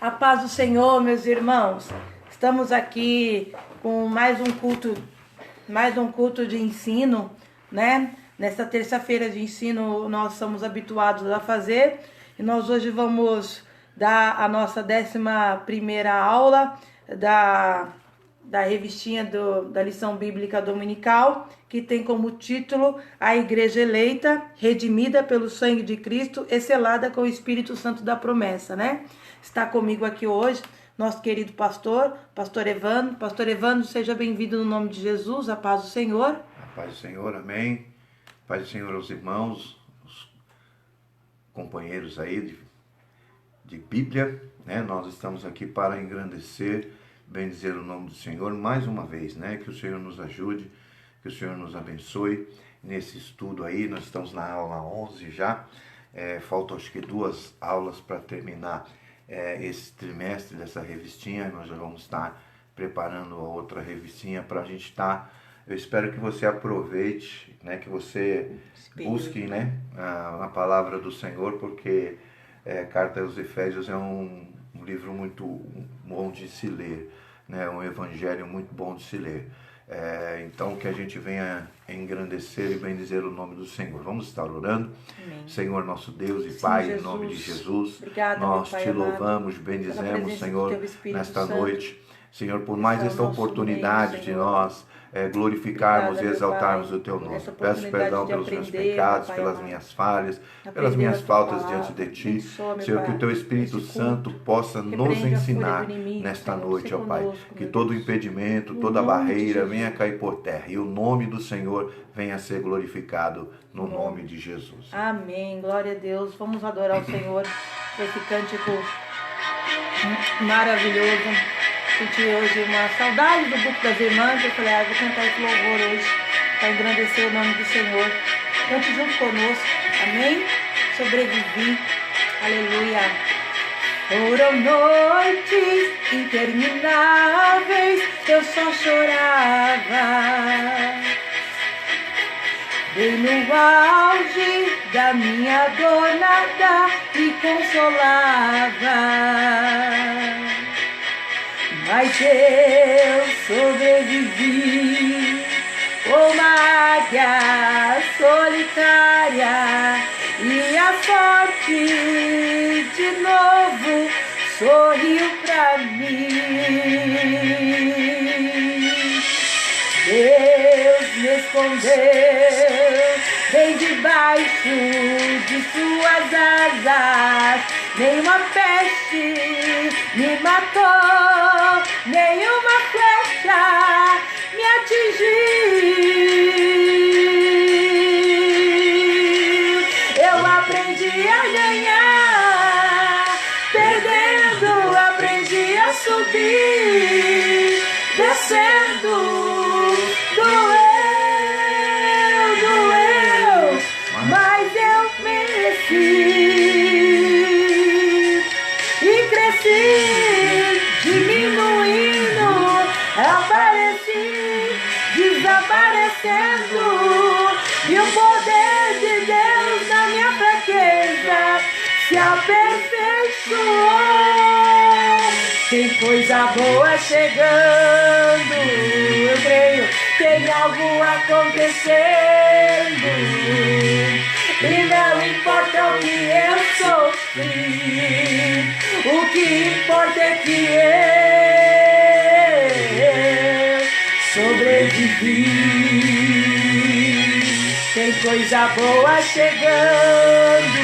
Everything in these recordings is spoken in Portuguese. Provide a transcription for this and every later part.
A paz do Senhor, meus irmãos. Estamos aqui com mais um culto de ensino, né? Nesta terça-feira de ensino nós somos habituados a fazer e nós hoje vamos dar a nossa 11ª aula da revistinha da lição bíblica dominical, que tem como título A Igreja Eleita, Redimida pelo Sangue de Cristo e selada com o Espírito Santo da Promessa, né? Está comigo aqui hoje nosso querido pastor Evandro. Pastor Evandro, seja bem-vindo no nome de Jesus, a paz do Senhor. A paz do Senhor, amém. A paz do Senhor aos irmãos, os companheiros aí de Bíblia, né? Nós estamos aqui para engrandecer, bendizer o nome do Senhor mais uma vez, né? Que o Senhor nos ajude, que o Senhor nos abençoe nesse estudo aí. Nós estamos na aula 11 já, faltam acho que 2 aulas para terminar esse trimestre dessa revistinha. Nós já vamos estar preparando a outra revistinha para a gente estar. Eu espero que você aproveite, né? Que você busque, né? A palavra do Senhor, porque Carta aos Efésios é um livro muito bom de se ler, né? Um evangelho muito bom de se ler. Então que a gente venha engrandecer e bendizer o nome do Senhor. Vamos estar orando. Amém. Senhor nosso Deus e Pai, Jesus. em nome de Jesus, Obrigada, nós Pai te amado, louvamos, pela bendizemos, presença Senhor, do Teu Espírito nesta Santo. noite. Senhor, por mais Esse é o esta nosso oportunidade meio, de Senhor. nós glorificarmos Obrigada, e meu exaltarmos Pai, o Teu por nome. essa Peço oportunidade perdão de pelos meus aprender, pecados, Pai pelas amado. minhas falhas, pelas Aprender minhas a Tua faltas palavra. diante de Ti. Abençoa, meu Senhor, Pai, que o Teu Espírito esse Santo culto. possa nos Repreende a fúria ensinar do inimigo, nesta Senhor. noite, Sê ó Pai. conosco, Que meu todo Deus. impedimento, No toda nome de barreira Jesus. venha cair por terra e o nome do Senhor venha a ser glorificado no No nome de Jesus. Amém. Glória a Deus. Vamos adorar o Senhor com esse cântico maravilhoso. Senti hoje uma saudade do Book das Irmãs. Eu falei, vou cantar esse louvor hoje para engrandecer o nome do Senhor. Cante junto conosco. Amém? Sobrevivi. Aleluia. Foram noites intermináveis, eu só chorava. Bem no auge da minha dor, nada me consolava. Mas eu sobrevivi, uma águia solitária, e a sorte de novo sorriu pra mim. Deus me escondeu bem debaixo de suas asas. Nenhuma peste me matou, nenhuma flecha me atingiu. Eu aprendi a ganhar, perdendo, aprendi a subir, descendo. Doeu, mas eu mereci e cresci, diminuindo, apareci, desaparecendo, e o poder de Deus na minha fraqueza se aperfeiçoou. Tem coisa boa chegando, eu creio, tem algo acontecendo, e não importa o que eu sofri, o que importa é que eu sobrevivi. Tem coisa boa chegando,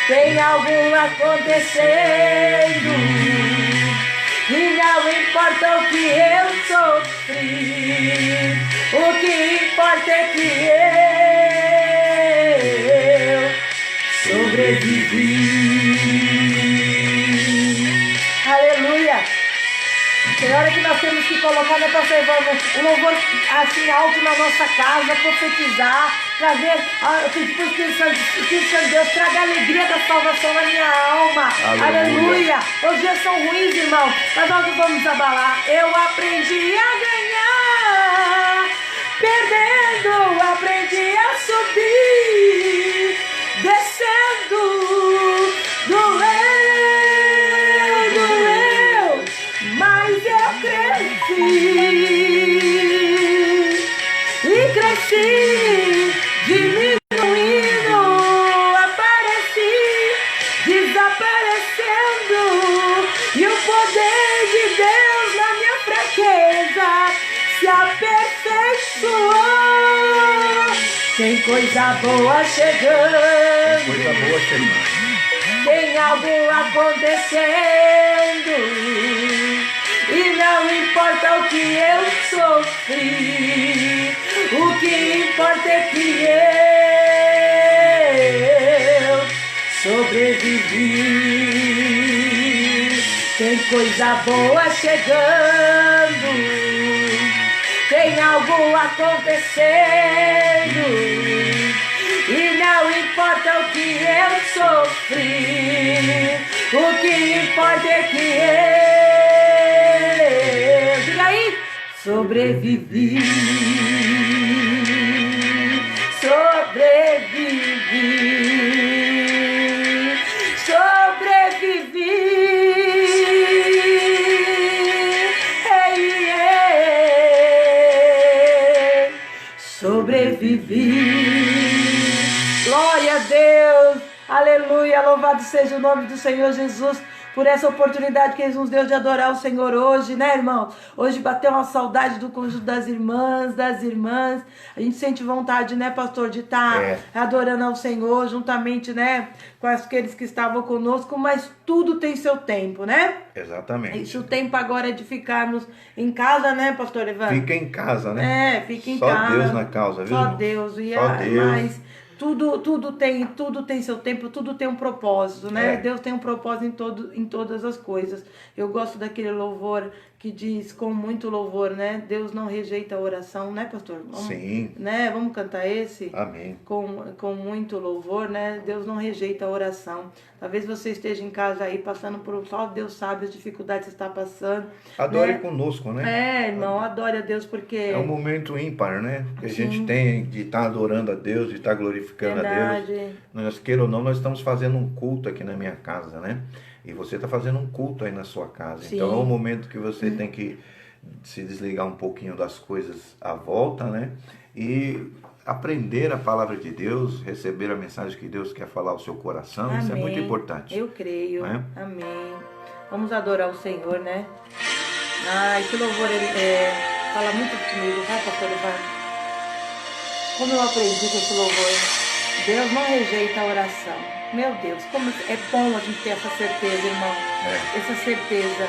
tem algo acontecendo, e não importa o que eu sofri, o que importa é que eu sobrevivi. Aleluia! Tem hora que nós temos que colocar, né, pastor Evandro, um louvor assim alto na nossa casa, profetizar, trazer, pedir para o Espírito Santo de Deus, traga a alegria da salvação na minha alma. Aleluia. Os dias são ruins, irmão, mas nós não vamos abalar. Eu aprendi a ganhar, perdendo, aprendi a subir, descendo, doeu. fortalecendo, e o poder de Deus na minha fraqueza se aperfeiçoou. Tem coisa boa chegando, Coisa boa chegando. tem algo acontecendo, e não importa o que eu sofri, o que importa é que eu sobrevivi. Tem coisa boa chegando, tem algo acontecendo, e não importa o que eu sofri, o que importa é que eu, diga aí, sobrevivi, sobrevivi, sobrevivi. Ei, ei, sobrevivi. Glória a Deus, aleluia, louvado seja o nome do Senhor Jesus, por essa oportunidade que Ele nos deu de adorar o Senhor hoje, né, irmão? Hoje bateu uma saudade do conjunto das irmãs, a gente sente vontade, né, pastor, de estar adorando ao Senhor, juntamente, né, com aqueles que estavam conosco, mas tudo tem seu tempo, né? Exatamente. E o tempo agora é de ficarmos em casa, né, pastor Evandro? Fica em casa, né? Fica em casa. Só Deus na causa, viu? Só irmão? Deus. E Só Deus. Mas tudo tem seu tempo, tudo tem um propósito, né? Deus tem um propósito em todas as coisas. Eu gosto daquele louvor que diz com muito louvor, né? Deus não rejeita a oração, né, pastor? Sim. Né? Vamos cantar esse? Amém. Com muito louvor, né? Deus não rejeita a oração. Talvez você esteja em casa aí passando por só Deus sabe as dificuldades que você está passando. Adore né? Conosco, né? Irmão, adore a Deus porque... É um momento ímpar, né? Que a Sim. gente tem de estar adorando a Deus, de estar glorificando Verdade. a Deus. Nós, queira ou não, nós estamos fazendo um culto aqui na minha casa, né? E você está fazendo um culto aí na sua casa. Sim. Então é um momento que você tem que se desligar um pouquinho das coisas à volta, né? E aprender a palavra de Deus, receber a mensagem que Deus quer falar ao seu coração. Amém. Isso é muito importante. Eu creio. Não é? Amém. Vamos adorar o Senhor, né? Esse louvor ele, fala muito comigo, vai, pastor Evandro? Como eu aprendi com esse louvor, Deus não rejeita a oração. Meu Deus, como é bom a gente ter essa certeza, irmão. Essa certeza,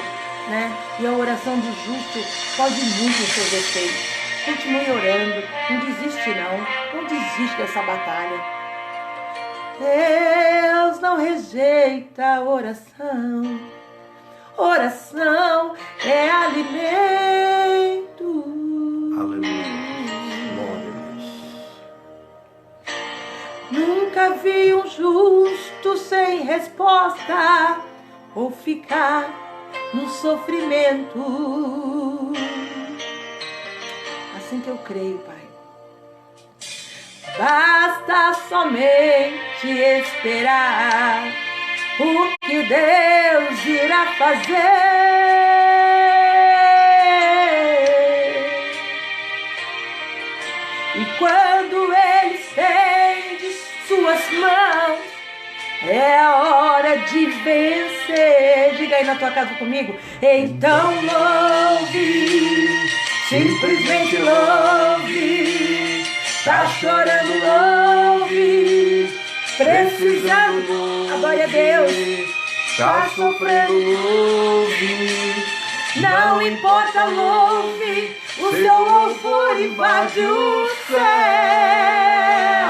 né? E a oração do justo pode muito em seus efeitos. Continue orando, não desiste não desiste dessa batalha. Deus não rejeita a oração. Oração é alimento. Aleluia. Glória a Deus. Nunca vi um justo sem resposta ou ficar no sofrimento. Assim que eu creio, Pai. Basta somente esperar o que Deus irá fazer. E quando Ele estende suas mãos, é a hora de vencer. Diga aí na tua casa comigo. Então louve, simplesmente louve. Tá chorando, louve. Precisando, adore a Deus. Tá sofrendo, louve. Não importa, louve. O seu louvor invade o céu.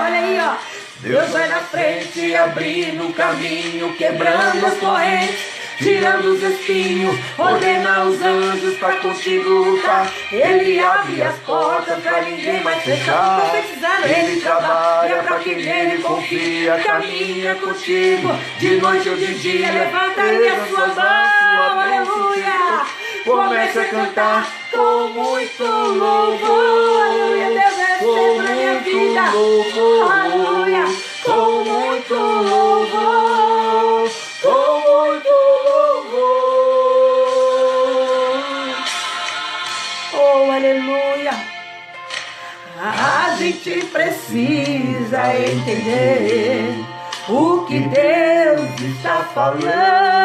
Olha aí, ó. Deus vai na frente, abrindo o caminho, quebrando as correntes, tirando os espinhos, ordena os anjos pra contigo lutar. Ele abre as portas pra ninguém mais fechar. Profetizando, Ele trabalha pra quem nele confia. Caminha contigo, de noite ou de dia. Levanta aí a sua mão, aleluia. Comece a cantar com muito louvor. Aleluia, Deus é sempre na minha vida. Aleluia, com muito louvor. Com muito louvor. Oh, aleluia. A gente precisa entender o que Deus está falando.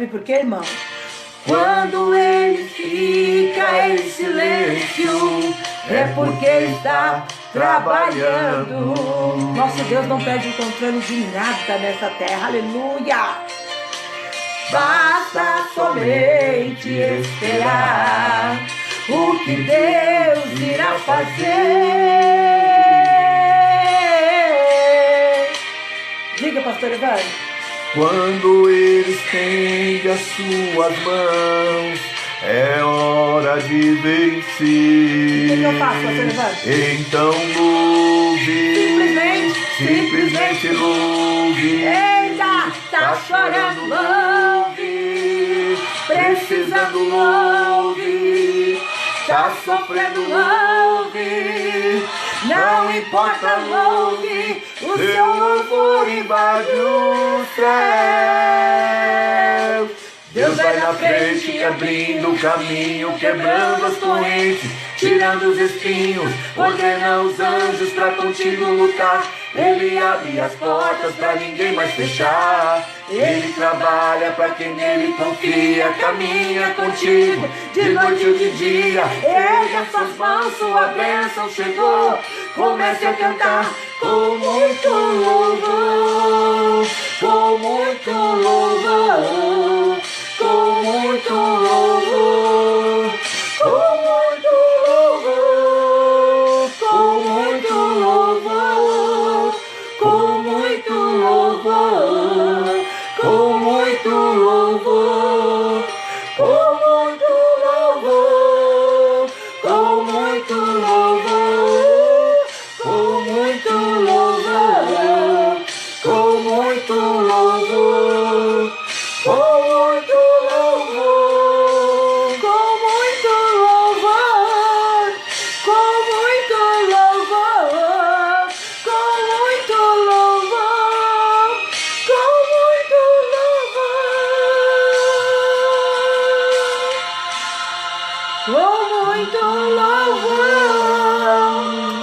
Sabe por quê, irmão? Quando ele fica em silêncio, é porque está trabalhando. Nosso Deus não perde o controle de nada nessa terra, aleluia. Basta somente esperar o que Deus irá fazer. Diga, pastor Evandro. Quando ele estende as suas mãos, é hora de vencer. O que eu faço, pastor Evandro? Então louve, simplesmente louve. Eita, tá chorando, louve. Precisando, louve. Tá sofrendo, louve. Não importa, louve. O seu louvor invade o céu. Deus vai na frente, abrindo o caminho, quebrando as correntes, tirando os espinhos, ordena os anjos pra contigo lutar. Ele abre as portas pra ninguém mais fechar. Ele trabalha pra quem nele confia, caminha contigo de noite ou de dia. Erga suas mãos, sua bênção chegou. Comece a cantar com muito louvor, com muito louvor, com muito louvor, com muito louvor, com muito louvor, com muito louvor, com muito louvor, com muito louvor, com muito louvor, com muito louvor, com muito louvor, com muito louvor, com muito louvor, com muito louvor, com muito louvor, com muito louvor, com muito louvor.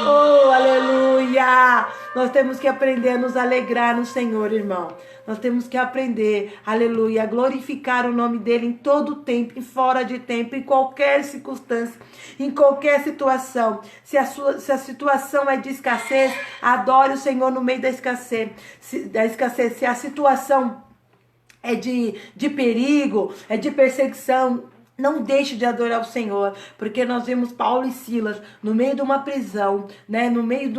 Oh, aleluia! Nós temos que aprender a nos alegrar no Senhor, irmão. Nós temos que aprender, aleluia, a glorificar o nome dele em todo tempo, em fora de tempo, em qualquer circunstância, em qualquer situação. Se a situação é de escassez, adore o Senhor no meio da escassez. Se a situação é de perigo, é de perseguição, não deixe de adorar o Senhor, porque nós vimos Paulo e Silas no meio de uma prisão, né, no meio de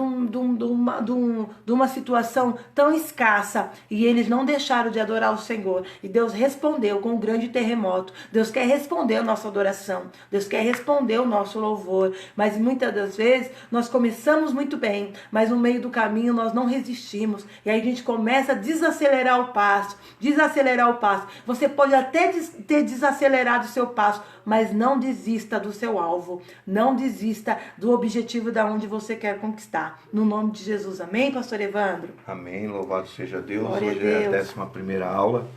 uma situação tão escassa, e eles não deixaram de adorar o Senhor, e Deus respondeu com um grande terremoto. Deus quer responder a nossa adoração, Deus quer responder o nosso louvor, mas muitas das vezes nós começamos muito bem, mas no meio do caminho nós não resistimos, e aí a gente começa a desacelerar o passo. Você pode até ter desacelerado o seu passo, mas não desista do seu alvo, não desista do objetivo da onde você quer conquistar. No nome de Jesus, amém, pastor Evandro? Amém, louvado seja Deus. Glória Hoje a é a Deus. 11ª aula,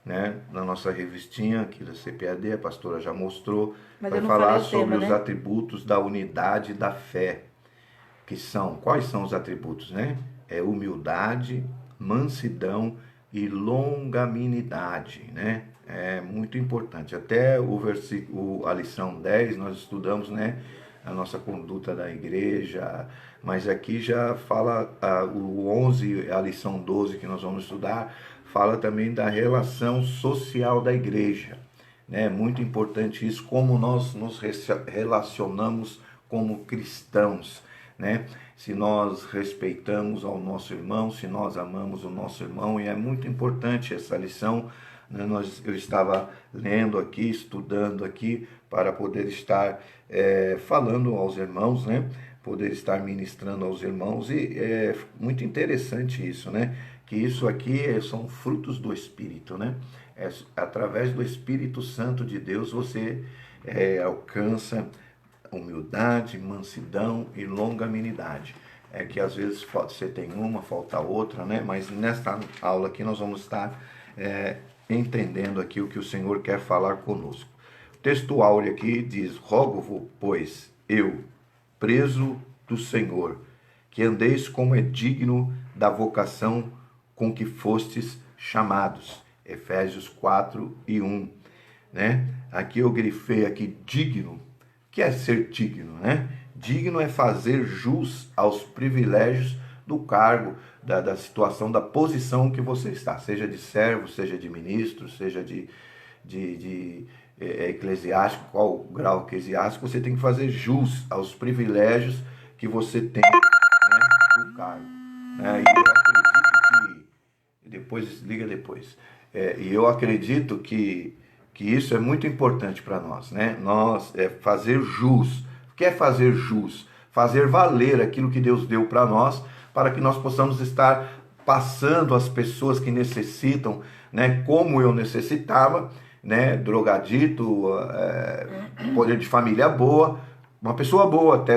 né, da nossa revistinha aqui da CPAD, a pastora já mostrou. Mas vai eu não falar falei o sobre tema, os né? atributos da unidade da fé, que são, quais são os atributos, né? É humildade, mansidão e longanimidade, né? É muito importante. Até a lição 10 nós estudamos, né, a nossa conduta da igreja, mas aqui já fala o 11, a lição 12 que nós vamos estudar, fala também da relação social da igreja, né? Muito importante isso, como nós nos relacionamos como cristãos, né? Se nós respeitamos ao nosso irmão, se nós amamos o nosso irmão, e é muito importante essa lição, né? Eu estava lendo aqui, estudando aqui, para poder estar falando aos irmãos, né? Poder estar ministrando aos irmãos, e é muito interessante isso, né? Que isso aqui são frutos do Espírito, né? Através do Espírito Santo de Deus você alcança humildade, mansidão e longanimidade. É que às vezes você tem uma, falta outra, né? Mas nesta aula aqui nós vamos estar entendendo aqui o que o Senhor quer falar conosco. O texto áureo aqui diz: rogo-vos, pois, eu, preso do Senhor, que andeis como é digno da vocação com que fostes chamados, Efésios 4:1, né? Aqui eu grifei aqui digno. O que é ser digno, né? Digno é fazer jus aos privilégios do cargo, da situação, da posição que você está, seja de servo, seja de ministro, seja de eclesiástico, qual grau eclesiástico, você tem que fazer jus aos privilégios que você tem, né, do cargo. E eu acredito que, depois, liga depois, e eu acredito que isso é muito importante para nós, né? Nós, fazer jus. O que é fazer jus? Fazer valer aquilo que Deus deu para nós, para que nós possamos estar passando às pessoas que necessitam, né? Como eu necessitava, né? Drogadito, poder de família boa, uma pessoa boa até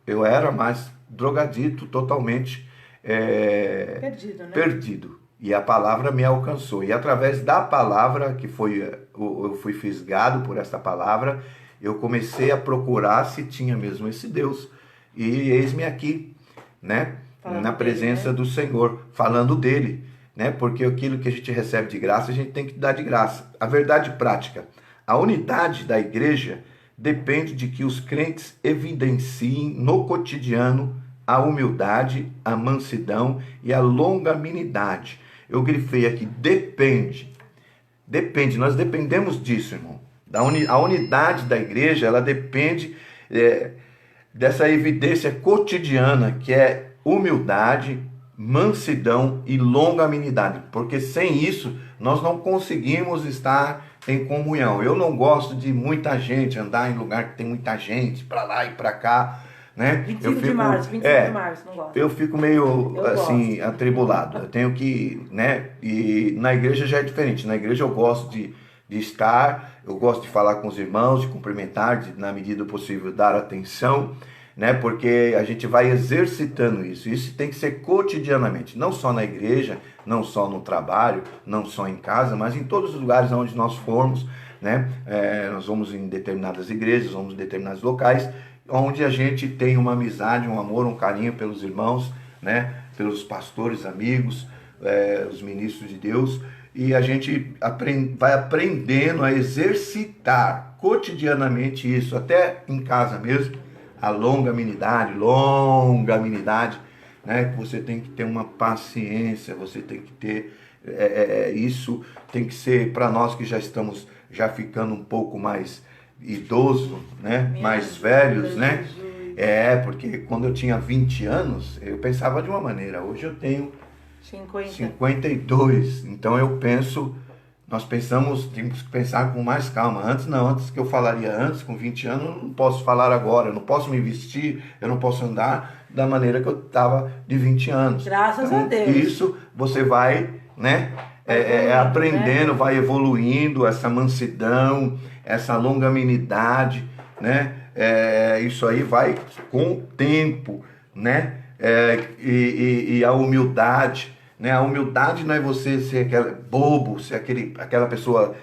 eu era, mas drogadito, totalmente perdido, né? Perdido. E a palavra me alcançou. E através da palavra, eu fui fisgado por esta palavra, eu comecei a procurar se tinha mesmo esse Deus. E eis-me aqui, né? Na presença do Senhor, falando dele, né? Porque aquilo que a gente recebe de graça, a gente tem que dar de graça. A verdade prática, a unidade da igreja depende de que os crentes evidenciem no cotidiano a humildade, a mansidão e a longanimidade. Eu grifei aqui, depende. Depende, nós dependemos disso, irmão. A unidade da igreja, ela depende dessa evidência cotidiana, que é humildade, mansidão e longanimidade. Porque sem isso, nós não conseguimos estar em comunhão. Eu não gosto de muita gente, andar em lugar que tem muita gente, para lá e para cá, né? 25 de março, não gosto. Eu fico meio assim, atribulado. Eu tenho que, né? E na igreja já é diferente. Na igreja eu gosto de estar, eu gosto de falar com os irmãos, de cumprimentar, na medida do possível dar atenção, né? Porque a gente vai exercitando isso. Isso tem que ser cotidianamente, não só na igreja, não só no trabalho, não só em casa, mas em todos os lugares onde nós formos, né? Nós vamos em determinadas igrejas, vamos em determinados locais, onde a gente tem uma amizade, um amor, um carinho pelos irmãos, né? Pelos pastores, amigos, os ministros de Deus, e a gente vai aprendendo a exercitar cotidianamente isso, até em casa mesmo, a longanimidade, né? Você tem que ter uma paciência, você tem que ter, isso tem que ser para nós que já estamos ficando um pouco mais idoso, né? Mais velhos, né? Porque quando eu tinha 20 anos, eu pensava de uma maneira. Hoje eu tenho 52. Então nós temos que pensar com mais calma. Antes que eu falaria com 20 anos, eu não posso falar agora, eu não posso me vestir, eu não posso andar da maneira que eu estava de 20 anos. Graças a Deus. Isso você vai, né? Aprendendo, né? Vai evoluindo essa mansidão, essa longanimidade, né? Isso aí vai com o tempo, né? E a humildade, né? A humildade não é você ser aquele bobo, ser aquela pessoa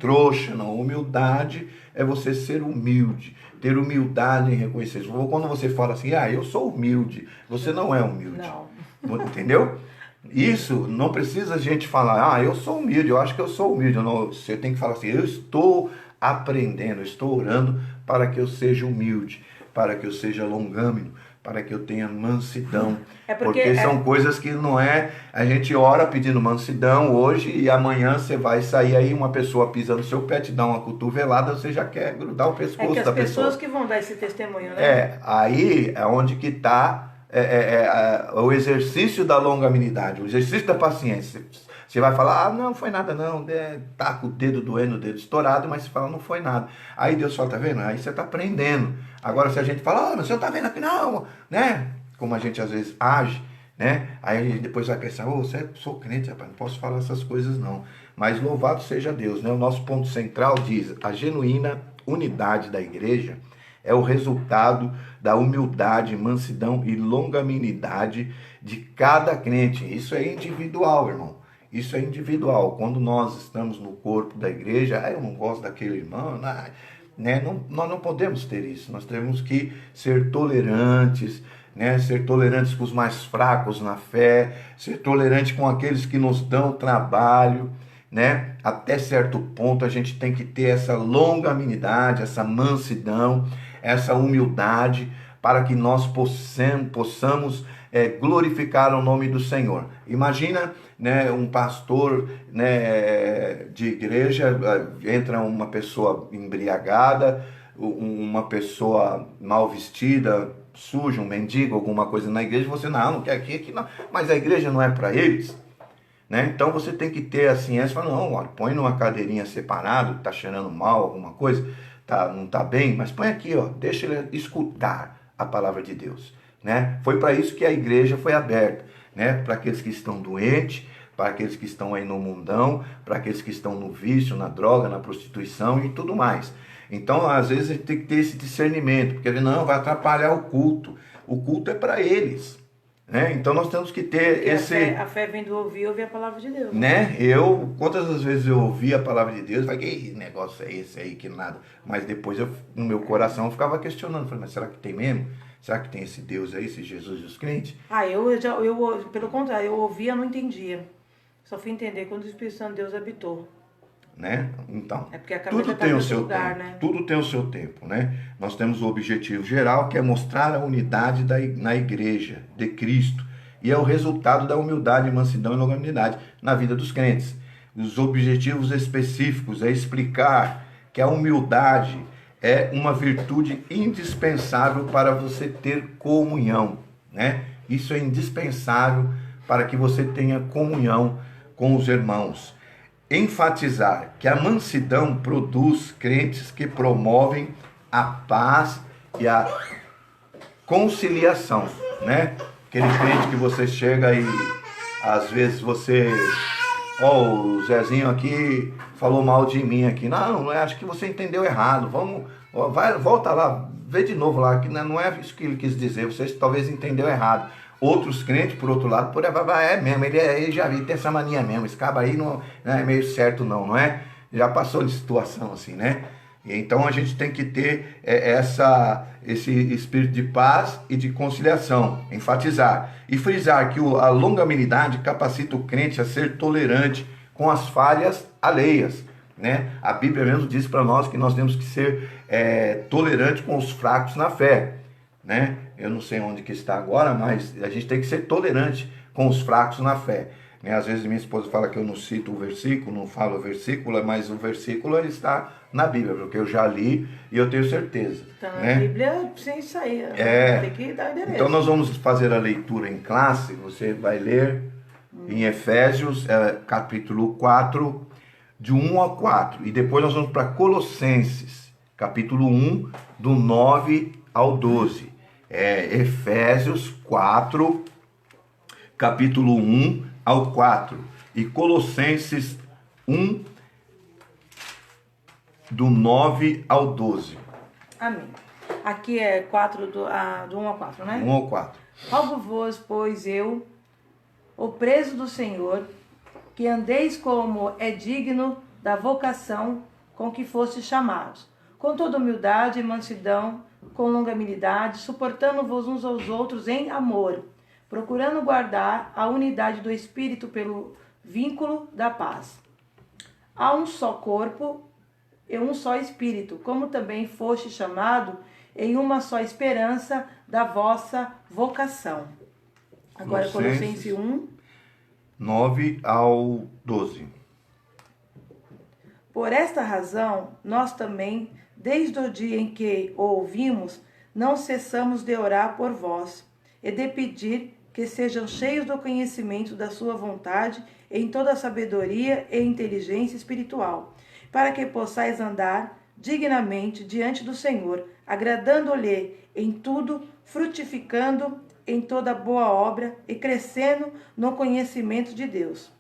trouxa, não. Humildade é você ser humilde, ter humildade em reconhecer. Quando você fala assim, eu sou humilde, você não é humilde. Não. Entendeu? Isso não precisa a gente falar, eu sou humilde, eu acho que eu sou humilde. Não, você tem que falar assim, eu estou aprendendo, eu estou orando para que eu seja humilde, para que eu seja longâmino, para que eu tenha mansidão. Porque são coisas que não é... A gente ora pedindo mansidão hoje e amanhã você vai sair aí, uma pessoa pisa no seu pé, te dá uma cotovelada, você já quer grudar o pescoço da pessoa. As pessoas que vão dar esse testemunho, né? Aí é onde que está o exercício da longanimidade, o exercício da paciência. Você vai falar, não foi nada não, tá com o dedo doendo, o dedo estourado, mas você fala, não foi nada. Aí Deus fala, tá vendo? Aí você tá aprendendo. Agora se a gente fala, mas você não tá vendo aqui não, né? Como a gente às vezes age, né? Aí a gente depois vai pensar, sou crente, rapaz, não posso falar essas coisas não. Mas louvado seja Deus, né? O nosso ponto central diz, a genuína unidade da igreja é o resultado da humildade, mansidão e longanimidade de cada crente. Isso é individual, irmão. Isso é individual. Quando nós estamos no corpo da igreja, eu não gosto daquele irmão, né? Nós não podemos ter isso. Nós temos que ser tolerantes, né? Ser tolerantes com os mais fracos na fé, ser tolerante com aqueles que nos dão trabalho, né? Até certo ponto a gente tem que ter essa longanimidade, essa mansidão, essa humildade, para que nós possamos glorificar o nome do Senhor. Imagina, né, um pastor, né, de igreja, entra uma pessoa embriagada, uma pessoa mal vestida, suja, um mendigo, alguma coisa na igreja, você não quer aqui não, mas a igreja não é para eles, né? Então você tem que ter assim, essa fala, não, olha, põe numa cadeirinha separado, tá cheirando mal, alguma coisa, não tá bem, mas põe aqui, ó, deixa ele escutar a palavra de Deus, né? Foi para isso que a igreja foi aberta, né? Para aqueles que estão doentes, para aqueles que estão aí no mundão, para aqueles que estão no vício, na droga, na prostituição e tudo mais. Então, às vezes, a gente tem que ter esse discernimento, porque não, vai atrapalhar o culto. O culto é para eles, né? Então, nós temos que ter porque esse... A fé vem do ouvir a palavra de Deus. Né? Quantas das vezes eu ouvi a palavra de Deus, falei, que negócio é esse aí, que nada. Mas depois, no meu coração, eu ficava questionando. Falei, mas será que tem mesmo? Será que tem esse Deus aí, esse Jesus dos crentes? Pelo contrário, eu ouvia, não entendia. Só fui entender quando o Espírito Santo de Deus habitou. Né? Então, é porque a cabeça tudo tem o seu lugar, tempo, né? Tudo tem o seu tempo, né? Nós temos o objetivo geral, que é mostrar a unidade na igreja de Cristo, e é o resultado da humildade, mansidão e longanimidade na vida dos crentes. Os objetivos específicos é explicar que a humildade é uma virtude indispensável para você ter comunhão, né? Isso é indispensável para que você tenha comunhão com os irmãos. Enfatizar que a mansidão produz crentes que promovem a paz e a conciliação, né? Aquele crente que você chega e às vezes você, o Zezinho aqui falou mal de mim aqui. Não, acho que você entendeu errado. Volta lá, vê de novo lá, que não é isso que ele quis dizer, você talvez entendeu errado. Outros crentes, por outro lado, é mesmo, ele já tem essa mania mesmo, esse cabo aí não é meio certo não é? Já passou de situação assim, né? Então a gente tem que ter esse espírito de paz e de conciliação, enfatizar e frisar que a longanimidade capacita o crente a ser tolerante com as falhas alheias, né? A Bíblia mesmo diz para nós que nós temos que ser tolerante com os fracos na fé, né? Eu não sei onde que está agora, mas a gente tem que ser tolerante com os fracos na fé, né? Às vezes minha esposa fala que eu não cito o versículo, não falo o versículo, mas o versículo está na Bíblia, porque eu já li e eu tenho certeza. Então, né? A Bíblia sem sair, tem que dar endereço. Então nós vamos fazer a leitura em classe, você vai ler em Efésios, capítulo 4, de 1 a 4, e depois nós vamos para Colossenses, capítulo 1, do 9 ao 12. Efésios 4, capítulo 1 ao 4, e Colossenses 1, do 9 ao 12. Amém. Aqui é 4 do 1 ao 4, né? 1 ao 4. Rogo-vos, pois eu, o preso do Senhor, que andeis como é digno da vocação com que fostes chamados, com toda humildade e mansidão, com longanimidade, suportando-vos uns aos outros em amor, procurando guardar a unidade do Espírito pelo vínculo da paz. Há um só corpo e um só Espírito, como também foste chamado em uma só esperança da vossa vocação. Agora Colossenses 1, 9 ao 12. Por esta razão, nós também, desde o dia em que o ouvimos, não cessamos de orar por vós e de pedir que sejam cheios do conhecimento da sua vontade em toda a sabedoria e inteligência espiritual, para que possais andar dignamente diante do Senhor, agradando-lhe em tudo, frutificando em toda boa obra e crescendo no conhecimento de Deus,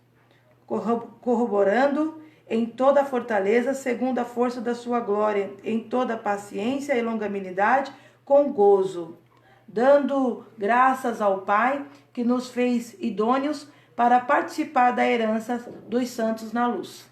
corroborando em toda a fortaleza, segundo a força da sua glória, em toda paciência e longanimidade, com gozo, dando graças ao Pai, que nos fez idôneos para participar da herança dos santos na luz.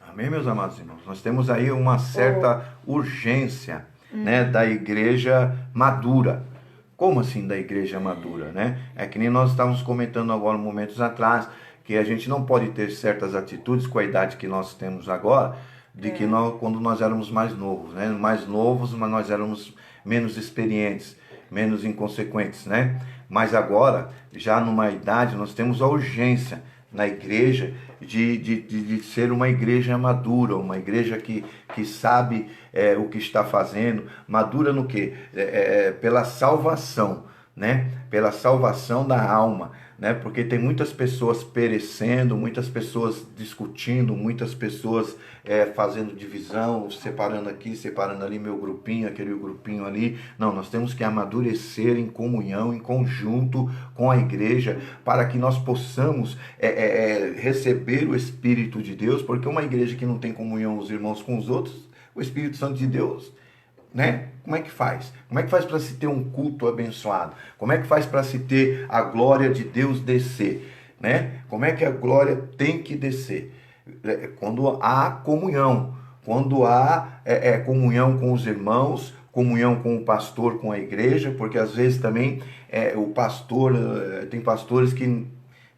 Amém, meus amados irmãos? Nós temos aí uma certa urgência, né, da igreja madura. Como assim da igreja madura, né? É que nem nós estávamos comentando agora, momentos atrás, que a gente não pode ter certas atitudes com a idade que nós temos agora, de que quando nós éramos mais novos, né? Mais novos, mas nós éramos menos experientes, menos inconsequentes, né? Mas agora, já numa idade, nós temos a urgência na igreja de ser uma igreja madura, uma igreja que sabe o que está fazendo. Madura no quê? Pela salvação, né? Pela salvação da alma, né? Porque tem muitas pessoas perecendo, muitas pessoas discutindo, muitas pessoas fazendo divisão, separando aqui, separando ali, meu grupinho, aquele grupinho ali. Não, nós temos que amadurecer em comunhão, em conjunto com a igreja, para que nós possamos receber o Espírito de Deus, porque uma igreja que não tem comunhão os irmãos com os outros, o Espírito Santo de Deus, né? Como é que faz? Como é que faz para se ter um culto abençoado? Como é que faz para se ter a glória de Deus descer, né? Como é que a glória tem que descer? Quando há comunhão, quando há comunhão com os irmãos, comunhão com o pastor, com a igreja, porque às vezes também o pastor, tem pastores que,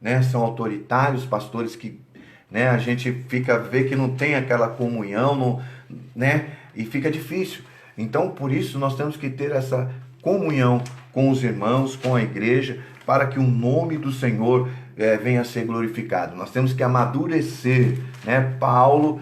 né, são autoritários, pastores que, né, a gente vê que não tem aquela comunhão, né, e fica difícil. Então, por isso, nós temos que ter essa comunhão com os irmãos, com a igreja, para que o nome do Senhor venha a ser glorificado. Nós temos que amadurecer, né? Paulo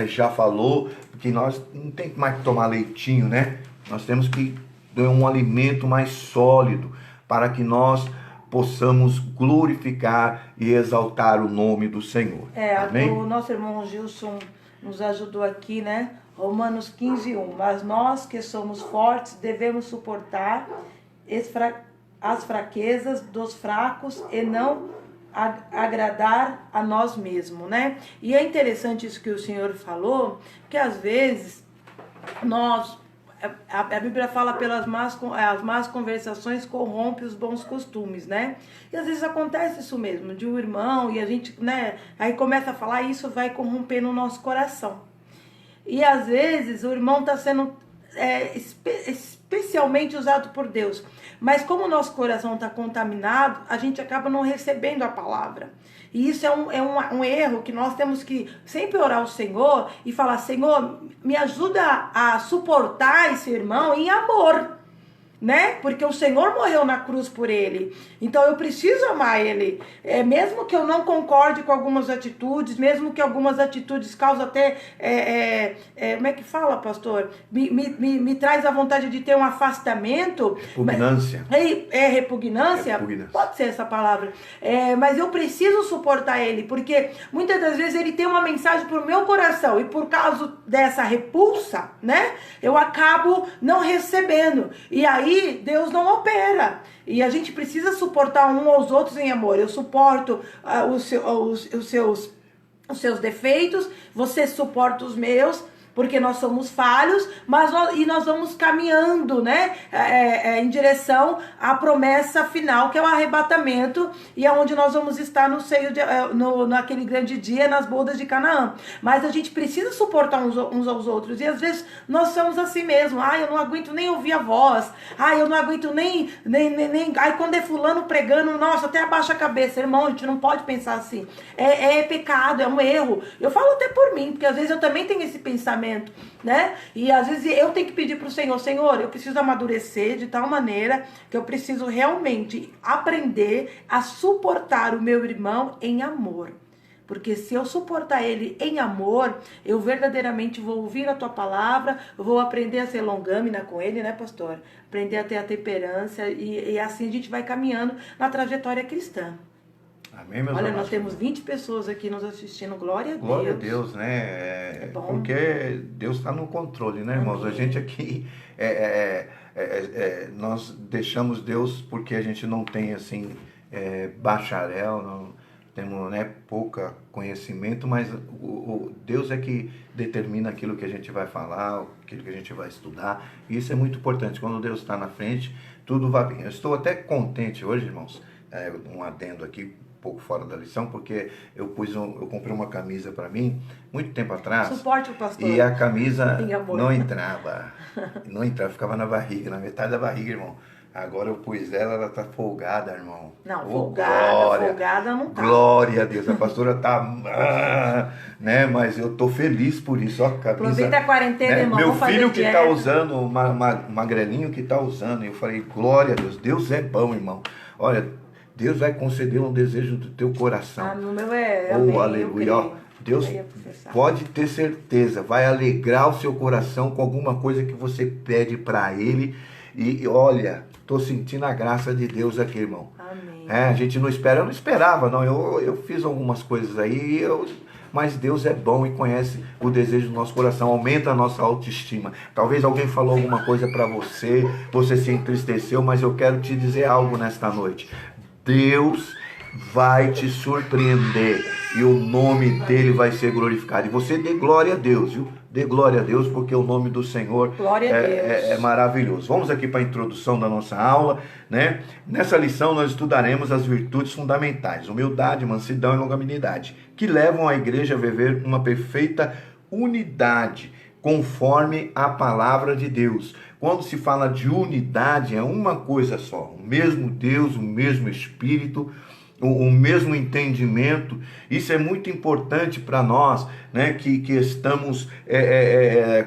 já falou que nós não tem mais que tomar leitinho, né? Nós temos que ter um alimento mais sólido, para que nós possamos glorificar e exaltar o nome do Senhor. Amém? O nosso irmão Gilson nos ajudou aqui, né? Romanos 15:1. Mas nós que somos fortes devemos suportar as fraquezas dos fracos e não agradar a nós mesmos, né? E é interessante isso que o Senhor falou, que às vezes a Bíblia fala as más conversações corrompem os bons costumes, né? E às vezes acontece isso mesmo, de um irmão, e a gente, né, aí começa a falar, isso vai corrompendo o nosso coração. E às vezes o irmão está sendo especialmente usado por Deus. Mas como o nosso coração está contaminado, a gente acaba não recebendo a palavra. E isso é um erro que nós temos que sempre orar ao Senhor e falar, Senhor, me ajuda a suportar esse irmão em amor, né? Porque o Senhor morreu na cruz por ele. Então eu preciso amar ele. Mesmo que eu não concorde com algumas atitudes, mesmo que algumas atitudes causam até... como é que fala, pastor? Me traz a vontade de ter um afastamento. Repugnância. Repugnância? Pode ser essa palavra. Mas eu preciso suportar ele, porque muitas das vezes ele tem uma mensagem pro meu coração, e por causa dessa repulsa, né? Eu acabo não recebendo. E aí Deus não opera. E a gente precisa suportar um aos outros em amor. Eu suporto os seus defeitos, você suporta os meus, porque nós somos falhos, mas nós vamos caminhando, né, em direção à promessa final, que é o arrebatamento, e é onde nós vamos estar naquele grande dia, nas bodas de Canaã. Mas a gente precisa suportar uns aos outros, e às vezes nós somos assim mesmo. Eu não aguento nem ouvir a voz, eu não aguento nem quando é fulano pregando, nossa, até abaixa a cabeça. Irmão, a gente não pode pensar assim, é pecado, é um erro. Eu falo até por mim, porque às vezes eu também tenho esse pensamento, né? E às vezes eu tenho que pedir para o Senhor, Senhor, eu preciso amadurecer de tal maneira que eu preciso realmente aprender a suportar o meu irmão em amor. Porque se eu suportar ele em amor, eu verdadeiramente vou ouvir a tua palavra, eu vou aprender a ser longâmina com ele, né, pastor? Aprender a ter a temperança, e assim a gente vai caminhando na trajetória cristã. Amém, meus Olha, amados. nós temos 20 pessoas aqui nos assistindo, glória a Deus. Glória a Deus, né? Porque Deus está no controle, né, irmãos? Amém. A gente aqui, nós deixamos Deus porque a gente não tem, assim, bacharel, não temos, né, pouco conhecimento, mas Deus é que determina aquilo que a gente vai falar, aquilo que a gente vai estudar, e isso é muito importante. Quando Deus está na frente, tudo vai bem. Eu estou até contente hoje, irmãos, um adendo aqui, pouco fora da lição, porque eu comprei uma camisa para mim muito tempo atrás. Suporte o pastor. E a camisa não entrava, ficava na barriga, na metade da barriga, irmão. Agora eu pus ela tá folgada, irmão. Não, Ô, folgada não tá. Glória a Deus, a pastora tá, né? Mas eu tô feliz por isso, ó, camisa. Aproveita a quarentena, Né? irmão. Meu Vamos filho fazer que tá dieta. usando, magrelinho que tá usando, eu falei, glória a Deus, Deus é bom, irmão. Olha, Deus vai conceder um desejo do teu coração. Ah, no meu é Oh, amém, aleluia, ó. Deus pode ter certeza, vai alegrar o seu coração com alguma coisa que você pede para Ele. E olha, tô sentindo a graça de Deus aqui, irmão. Amém. A gente não espera, eu não esperava, não. Eu fiz algumas coisas aí, mas Deus é bom e conhece o desejo do nosso coração, aumenta a nossa autoestima. Talvez alguém falou alguma coisa para você, você se entristeceu, mas eu quero te dizer algo nesta noite. Deus vai te surpreender e o nome dele vai ser glorificado. E você dê glória a Deus, viu? Dê glória a Deus, porque o nome do Senhor é maravilhoso. Vamos aqui para a introdução da nossa aula, né? Nessa lição nós estudaremos as virtudes fundamentais, humildade, mansidão e longanimidade, que levam a igreja a viver uma perfeita unidade, conforme a palavra de Deus. Quando se fala de unidade, é uma coisa só, o mesmo Deus, o mesmo Espírito, o mesmo entendimento. Isso é muito importante para nós, né, que estamos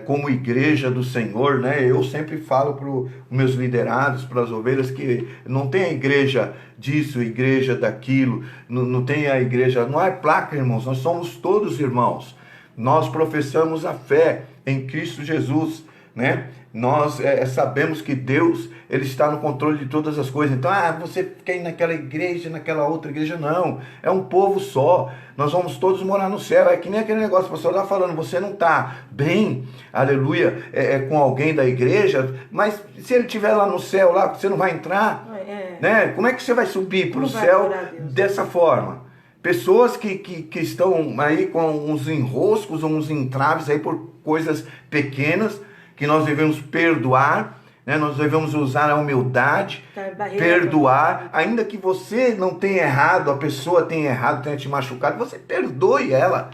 como igreja do Senhor, né? Eu sempre falo para os meus liderados, para as ovelhas, que não tem a igreja disso, igreja daquilo, não tem a igreja, não é placa, irmãos, nós somos todos irmãos, nós professamos a fé em Cristo Jesus, né? Nós sabemos que Deus, Ele está no controle de todas as coisas. Então, você quer ir naquela igreja, naquela outra igreja. Não, é um povo só. Nós vamos todos morar no céu. É que nem aquele negócio, o pastor está falando, você não está bem, aleluia, com alguém da igreja, mas se ele estiver lá no céu, lá, você não vai entrar, né? Como é que você vai subir para o céu dessa forma? Pessoas que estão aí com uns enroscos, uns entraves aí por coisas pequenas, que nós devemos perdoar, né? Nós devemos usar a humildade, perdoar, ainda que você não tenha errado, a pessoa tenha errado, tenha te machucado, você perdoe ela,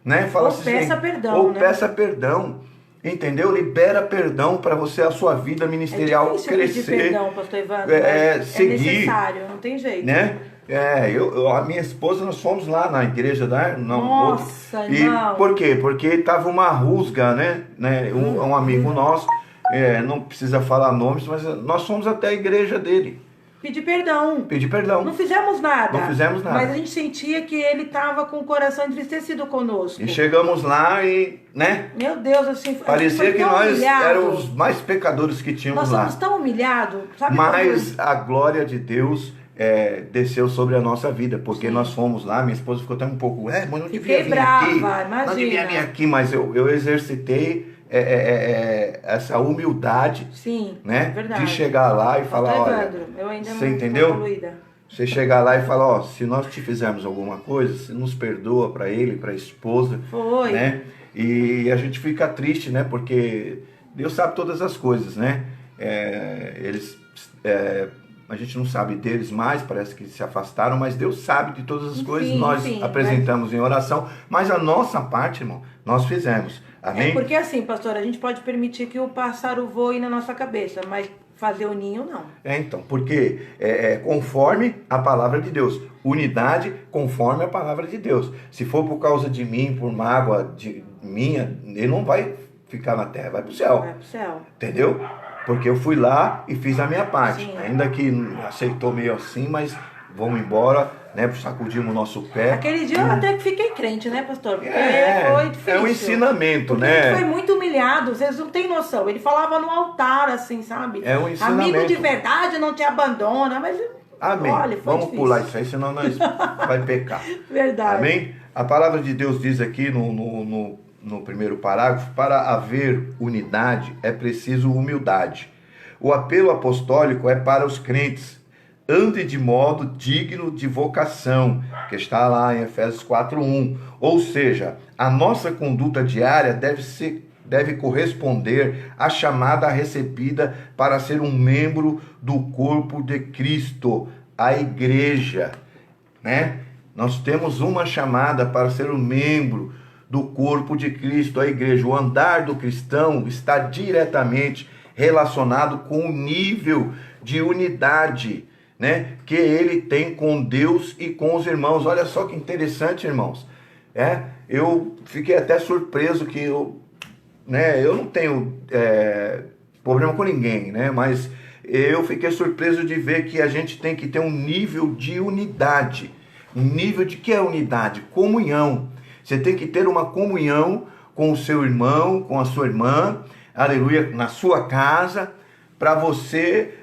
né? Fala ou peça perdão, ou peça perdão, entendeu? Libera perdão para você, a sua vida ministerial crescer. Pedir perdão, pastor Evandro, seguir, é necessário, não tem jeito, né? A minha esposa, nós fomos lá na igreja da... Nossa, e não. por quê? Porque estava uma rusga, né? Um amigo nosso, não precisa falar nomes, mas nós fomos até a igreja dele. Pedir perdão. Pedir perdão. Não fizemos nada. Não fizemos nada. Mas a gente sentia que ele estava com o coração entristecido conosco. E chegamos lá e, né? Meu Deus, assim... Parecia que nós éramos os mais pecadores que tínhamos lá. Nós somos tão humilhados, sabe? Mas a glória de Deus... desceu sobre a nossa vida, porque Sim. nós fomos lá, minha esposa ficou até um pouco, mas não devia vir aqui, imagina. Não devia vir aqui, mas eu exercitei essa humildade, sim, né? Verdade. De chegar lá e falar, olha, eu ainda você não entendeu? Você chegar lá e falar, se nós te fizermos alguma coisa, você nos perdoa para ele, para a esposa, foi, né? E a gente fica triste, né? Porque Deus sabe todas as coisas, né? A gente não sabe deles mais, parece que se afastaram, mas Deus sabe de todas as coisas, nós apresentamos em oração, mas a nossa parte, irmão, nós fizemos, amém? Porque assim, pastor, a gente pode permitir que o pássaro voe na nossa cabeça, mas fazer o ninho não. Então, porque conforme a palavra de Deus, unidade conforme a palavra de Deus. Se for por causa de mim, por mágoa minha, ele não vai ficar na terra, vai pro céu. Vai pro céu. Entendeu? Porque eu fui lá e fiz a minha parte. Sim. Ainda que aceitou meio assim, mas vamos embora, né? Sacudimos o nosso pé. Aquele dia eu até que fiquei crente, né, pastor? Porque foi difícil. É um ensinamento, né? Ele foi muito humilhado, vocês não têm noção. Ele falava no altar, assim, sabe? É um ensinamento. Amigo de verdade não te abandona, mas... Amém. Olha, vamos difícil. pular isso aí, senão nós vai pecar. Verdade. Amém? A palavra de Deus diz aqui no primeiro parágrafo, para haver unidade é preciso humildade. O apelo apostólico é para os crentes. Ande de modo digno de vocação, que está lá em Efésios 4:1. Ou seja, a nossa conduta diária deve corresponder à chamada recebida para ser um membro do corpo de Cristo, a igreja, né? Nós temos uma chamada para ser um membro do corpo de Cristo, a igreja. O andar do cristão está diretamente relacionado com o nível de unidade, né, que ele tem com Deus e com os irmãos. Olha só que interessante, irmãos. Eu fiquei até surpreso que eu não tenho problema com ninguém, né, mas eu fiquei surpreso de ver que a gente tem que ter um nível de unidade. Um nível de que é unidade? Comunhão. Você tem que ter uma comunhão com o seu irmão, com a sua irmã, aleluia, na sua casa, para você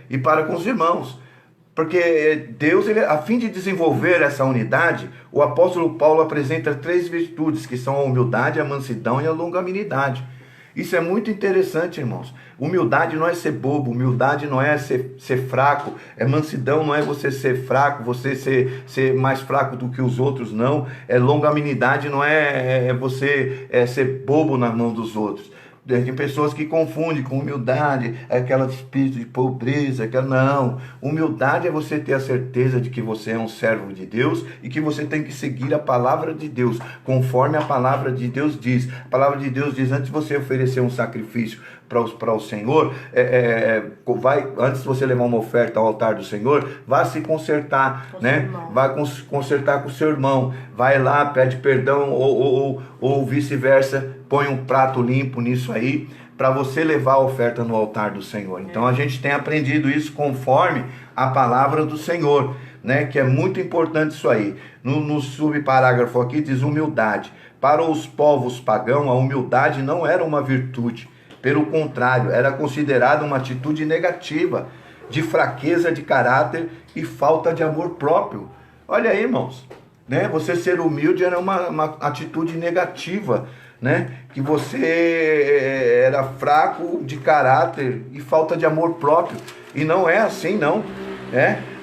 e para com os irmãos. Porque Deus, a fim de desenvolver essa unidade, o apóstolo Paulo apresenta 3 virtudes, que são a humildade, a mansidão e a longanimidade. Isso é muito interessante, irmãos. Humildade não é ser bobo, humildade não é ser fraco, mansidão não é você ser fraco, você ser mais fraco do que os outros, não. Longanimidade não é você ser bobo na mão dos outros. Tem pessoas que confundem com humildade, aquela espírito de pobreza, não. Humildade é você ter a certeza de que você é um servo de Deus e que você tem que seguir a palavra de Deus, conforme a palavra de Deus diz. A palavra de Deus diz, antes de você oferecer um sacrifício para o Senhor, antes de você levar uma oferta ao altar do Senhor, vá se consertar, né? Vai consertar com o seu irmão, vai lá, pede perdão ou vice-versa, põe um prato limpo nisso aí, para você levar a oferta no altar do Senhor. Então a gente tem aprendido isso conforme a palavra do Senhor, né? Que é muito importante isso aí. No subparágrafo aqui diz humildade. Para os povos pagãos, a humildade não era uma virtude. Pelo contrário, era considerada uma atitude negativa, de fraqueza de caráter e falta de amor próprio. Olha aí, irmãos, né? Você ser humilde era uma atitude negativa, né? Que você era fraco de caráter e falta de amor próprio. E não é assim, não.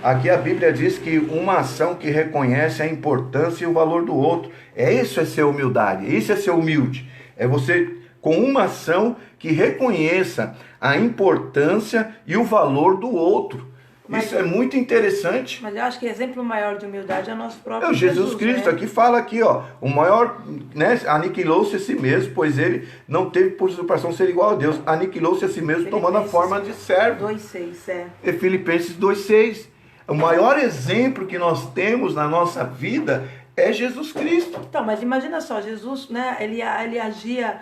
Aqui a Bíblia diz que uma ação que reconhece a importância e o valor do outro. Isso é ser humildade, isso é ser humilde. É você com uma ação que reconheça a importância e o valor do outro. Isso é muito interessante. Mas eu acho que exemplo maior de humildade é o nosso próprio Jesus Cristo, né? Aqui fala aqui, o maior, né, aniquilou-se a si mesmo, pois ele não teve por usurpação ser igual a Deus, aniquilou-se a si mesmo tomando a forma de servo. 2,6, Filipenses 2,6. O maior exemplo que nós temos na nossa vida é Jesus Cristo. Então, mas imagina só, Jesus, né, ele agia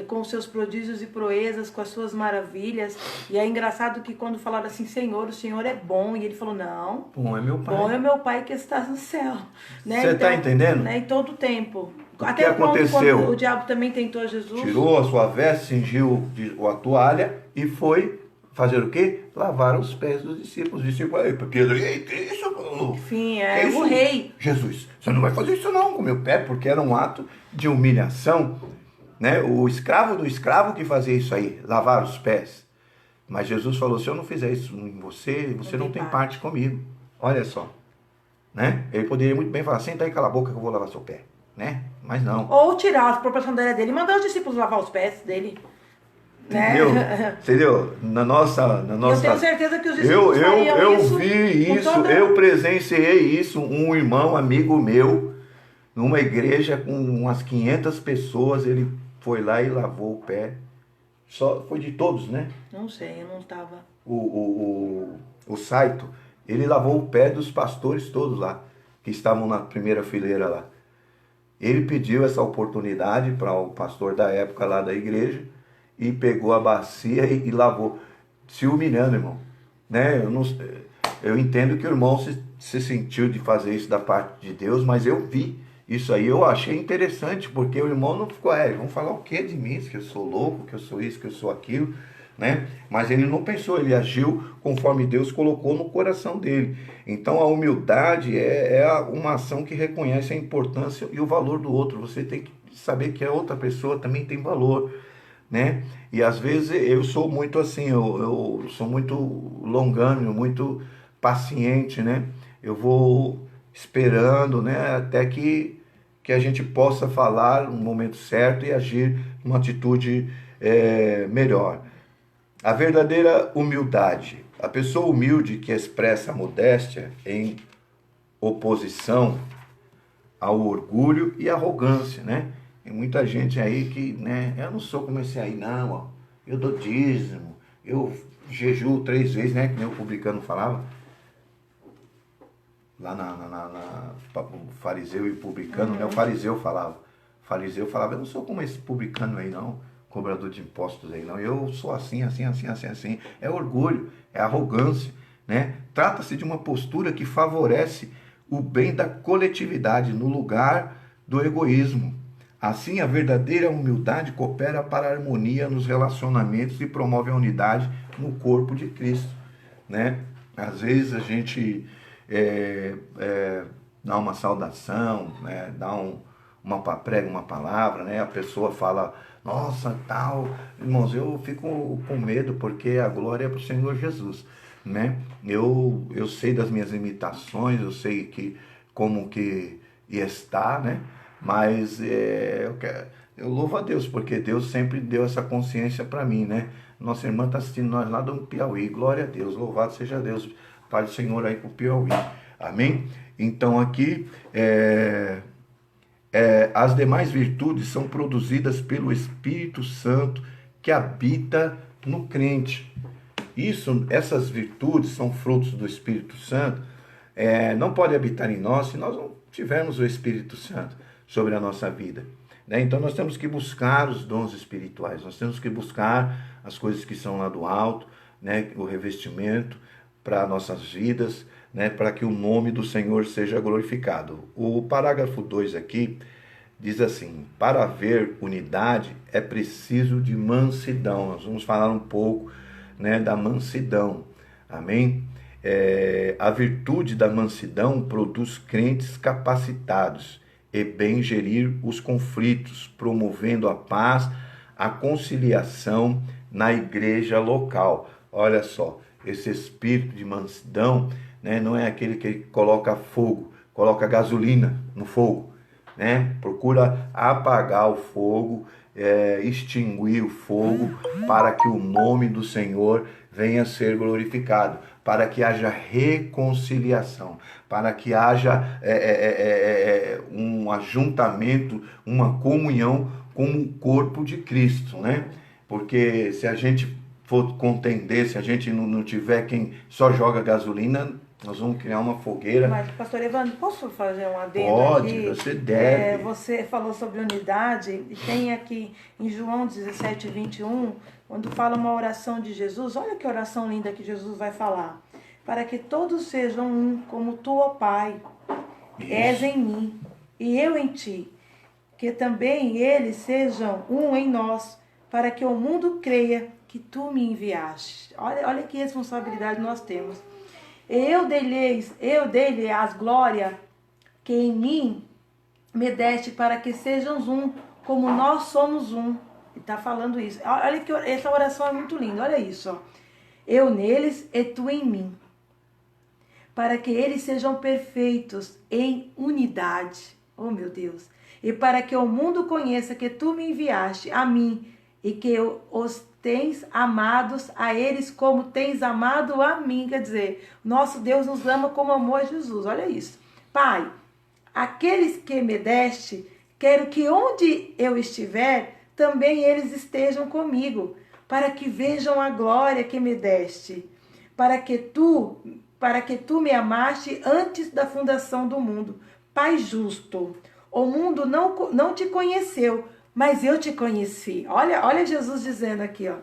com os seus prodígios e proezas, com as suas maravilhas. E é engraçado que quando falaram assim, Senhor, o Senhor é bom. E ele falou, não. Bom é meu Pai. Bom é meu Pai que está no céu. Né? Você está entendendo? Né, em todo tempo. O que aconteceu? Quando o diabo também tentou Jesus. Tirou a sua veste, cingiu a toalha e foi fazer o quê? Lavar os pés dos discípulos. Os discípulos, Pedro, que isso? Enfim, isso? O rei. Jesus, você não vai fazer isso não com o meu pé, porque era um ato de humilhação. Né? O escravo do escravo que fazia isso aí, lavar os pés. Mas Jesus falou, se eu não fizer isso em você, você não tem parte comigo. Olha só. Né? Ele poderia muito bem falar, senta aí, cala a boca que eu vou lavar seu pé. Né? Mas não. Ou tirar a proporcionalidade dele e mandar os discípulos lavar os pés dele. Entendeu? Né? Entendeu? Na nossa... Eu tenho certeza que os discípulos eu vi isso, eu presenciei isso, um irmão, amigo meu, numa igreja com umas 500 pessoas, ele foi lá e lavou o pé. Só foi de todos, né? Não sei, eu não estava. O Saito, ele lavou o pé dos pastores todos lá, que estavam na primeira fileira lá. Ele pediu essa oportunidade para o pastor da época lá da igreja e pegou a bacia e lavou, se humilhando, irmão. Né? Eu entendo que o irmão se sentiu de fazer isso da parte de Deus, mas eu vi isso aí, eu achei interessante, porque o irmão não ficou, vão falar o que de mim? Que eu sou louco, que eu sou isso, que eu sou aquilo, né? Mas ele não pensou, ele agiu conforme Deus colocou no coração dele. Então a humildade é uma ação que reconhece a importância e o valor do outro. Você tem que saber que a outra pessoa também tem valor, né? E às vezes eu sou muito assim, eu sou muito longânimo, muito paciente, né? Eu vou esperando, né, até que a gente possa falar no momento certo e agir numa atitude melhor. A verdadeira humildade. A pessoa humilde que expressa a modéstia em oposição ao orgulho e arrogância, né? Tem muita gente aí que, né, eu não sou como esse aí não, ó. eu dou dízimo, eu jejuo 3 vezes, né? Que nem o publicano falava. Lá o fariseu e o publicano, né? O fariseu falava. O fariseu falava, eu não sou como esse publicano aí não, cobrador de impostos aí não. Eu sou assim, assim, assim, assim, assim. É orgulho, é arrogância, né? Trata-se de uma postura que favorece o bem da coletividade no lugar do egoísmo. Assim, a verdadeira humildade coopera para a harmonia nos relacionamentos e promove a unidade no corpo de Cristo, né? Às vezes a gente dá uma saudação, né? Prega uma palavra, né? A pessoa fala, nossa, tal, irmãos, eu fico com medo porque a glória é para o Senhor Jesus, né? Eu sei das minhas limitações, eu sei que como que está, né? Mas eu louvo a Deus, porque Deus sempre deu essa consciência para mim, né? Nossa irmã está assistindo nós lá do Piauí, glória a Deus, louvado seja Deus, Pai do Senhor aí para o Piauí, amém? Então aqui, as demais virtudes são produzidas pelo Espírito Santo que habita no crente. Essas virtudes são frutos do Espírito Santo, não pode habitar em nós se nós não tivermos o Espírito Santo sobre a nossa vida, né? Então nós temos que buscar os dons espirituais, nós temos que buscar as coisas que são lá do alto, né? O revestimento para nossas vidas, né? Para que o nome do Senhor seja glorificado. O parágrafo 2 aqui diz assim, para haver unidade é preciso de mansidão. Nós vamos falar um pouco, né, da mansidão, amém? A virtude da mansidão produz crentes capacitados e bem gerir os conflitos, promovendo a paz, a conciliação na igreja local. Olha só, esse espírito de mansidão, né, não é aquele que coloca fogo, coloca gasolina no fogo, né? Procura apagar o fogo, extinguir o fogo, para que o nome do Senhor venha a ser glorificado, para que haja reconciliação, para que haja um ajuntamento, uma comunhão com o corpo de Cristo, né? Porque se a gente for contender, se a gente não tiver quem só joga gasolina, nós vamos criar uma fogueira. Mas, pastor Evandro, posso fazer um adendo Pode, aqui? você deve. Você falou sobre unidade, e tem aqui em João 17, 21, quando fala uma oração de Jesus, olha que oração linda que Jesus vai falar. Para que todos sejam um, como tu, ó Pai, és em mim, e eu em ti. Que também eles sejam um em nós, para que o mundo creia que tu me enviaste. Olha que responsabilidade nós temos. Eu dei-lhe as glórias que em mim me deste, para que sejam um, como nós somos um. Ele está falando isso. Olha que essa oração é muito linda, olha isso. Ó. Eu neles e tu em mim, para que eles sejam perfeitos em unidade. Oh, meu Deus. E para que o mundo conheça que tu me enviaste a mim e que os tens amados a eles como tens amado a mim. Quer dizer, nosso Deus nos ama como amou a Jesus. Olha isso. Pai, aqueles que me deste, quero que onde eu estiver, também eles estejam comigo, para que vejam a glória que me deste, para que tu me amaste antes da fundação do mundo. Pai justo, o mundo não te conheceu, mas eu te conheci. Olha Jesus dizendo aqui, ó.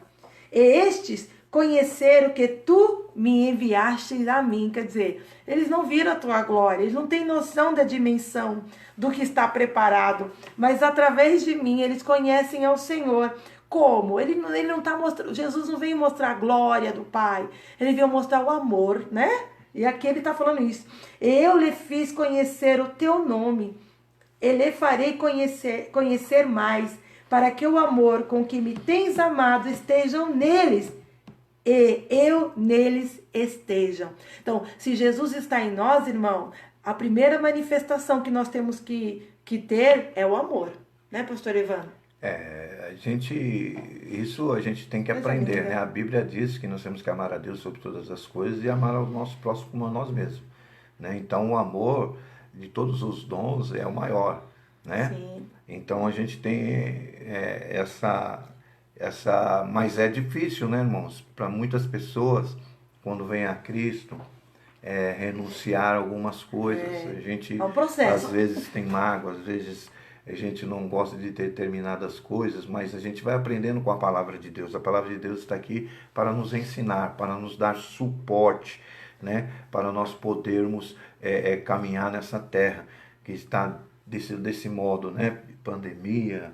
E estes conheceram que tu me enviaste a mim. Quer dizer, eles não viram a tua glória, eles não têm noção da dimensão do que está preparado, mas através de mim eles conhecem ao Senhor. Como? Ele não está mostrando, Jesus não veio mostrar a glória do Pai, ele veio mostrar o amor, né? E aqui ele está falando isso. Eu lhe fiz conhecer o teu nome, e lhe farei conhecer mais, para que o amor com que me tens amado estejam neles, e eu neles estejam. Então, se Jesus está em nós, irmão, a primeira manifestação que nós temos que ter é o amor, né, pastor Evandro? Isso a gente tem que aprender, né? A Bíblia diz que nós temos que amar a Deus sobre todas as coisas e amar ao nosso próximo como a nós mesmos, né? Então o amor de todos os dons é o maior, né? Sim. Então a gente tem Mas é difícil, né, irmãos? Para muitas pessoas, quando vem a Cristo, renunciar a algumas coisas. A gente, é um processo. às vezes, tem mágoa, às vezes a gente não gosta de determinadas coisas, mas a gente vai aprendendo com a palavra de Deus. A palavra de Deus está aqui para nos ensinar, para nos dar suporte, né? Para nós podermos caminhar nessa terra que está desse modo, né? Pandemia,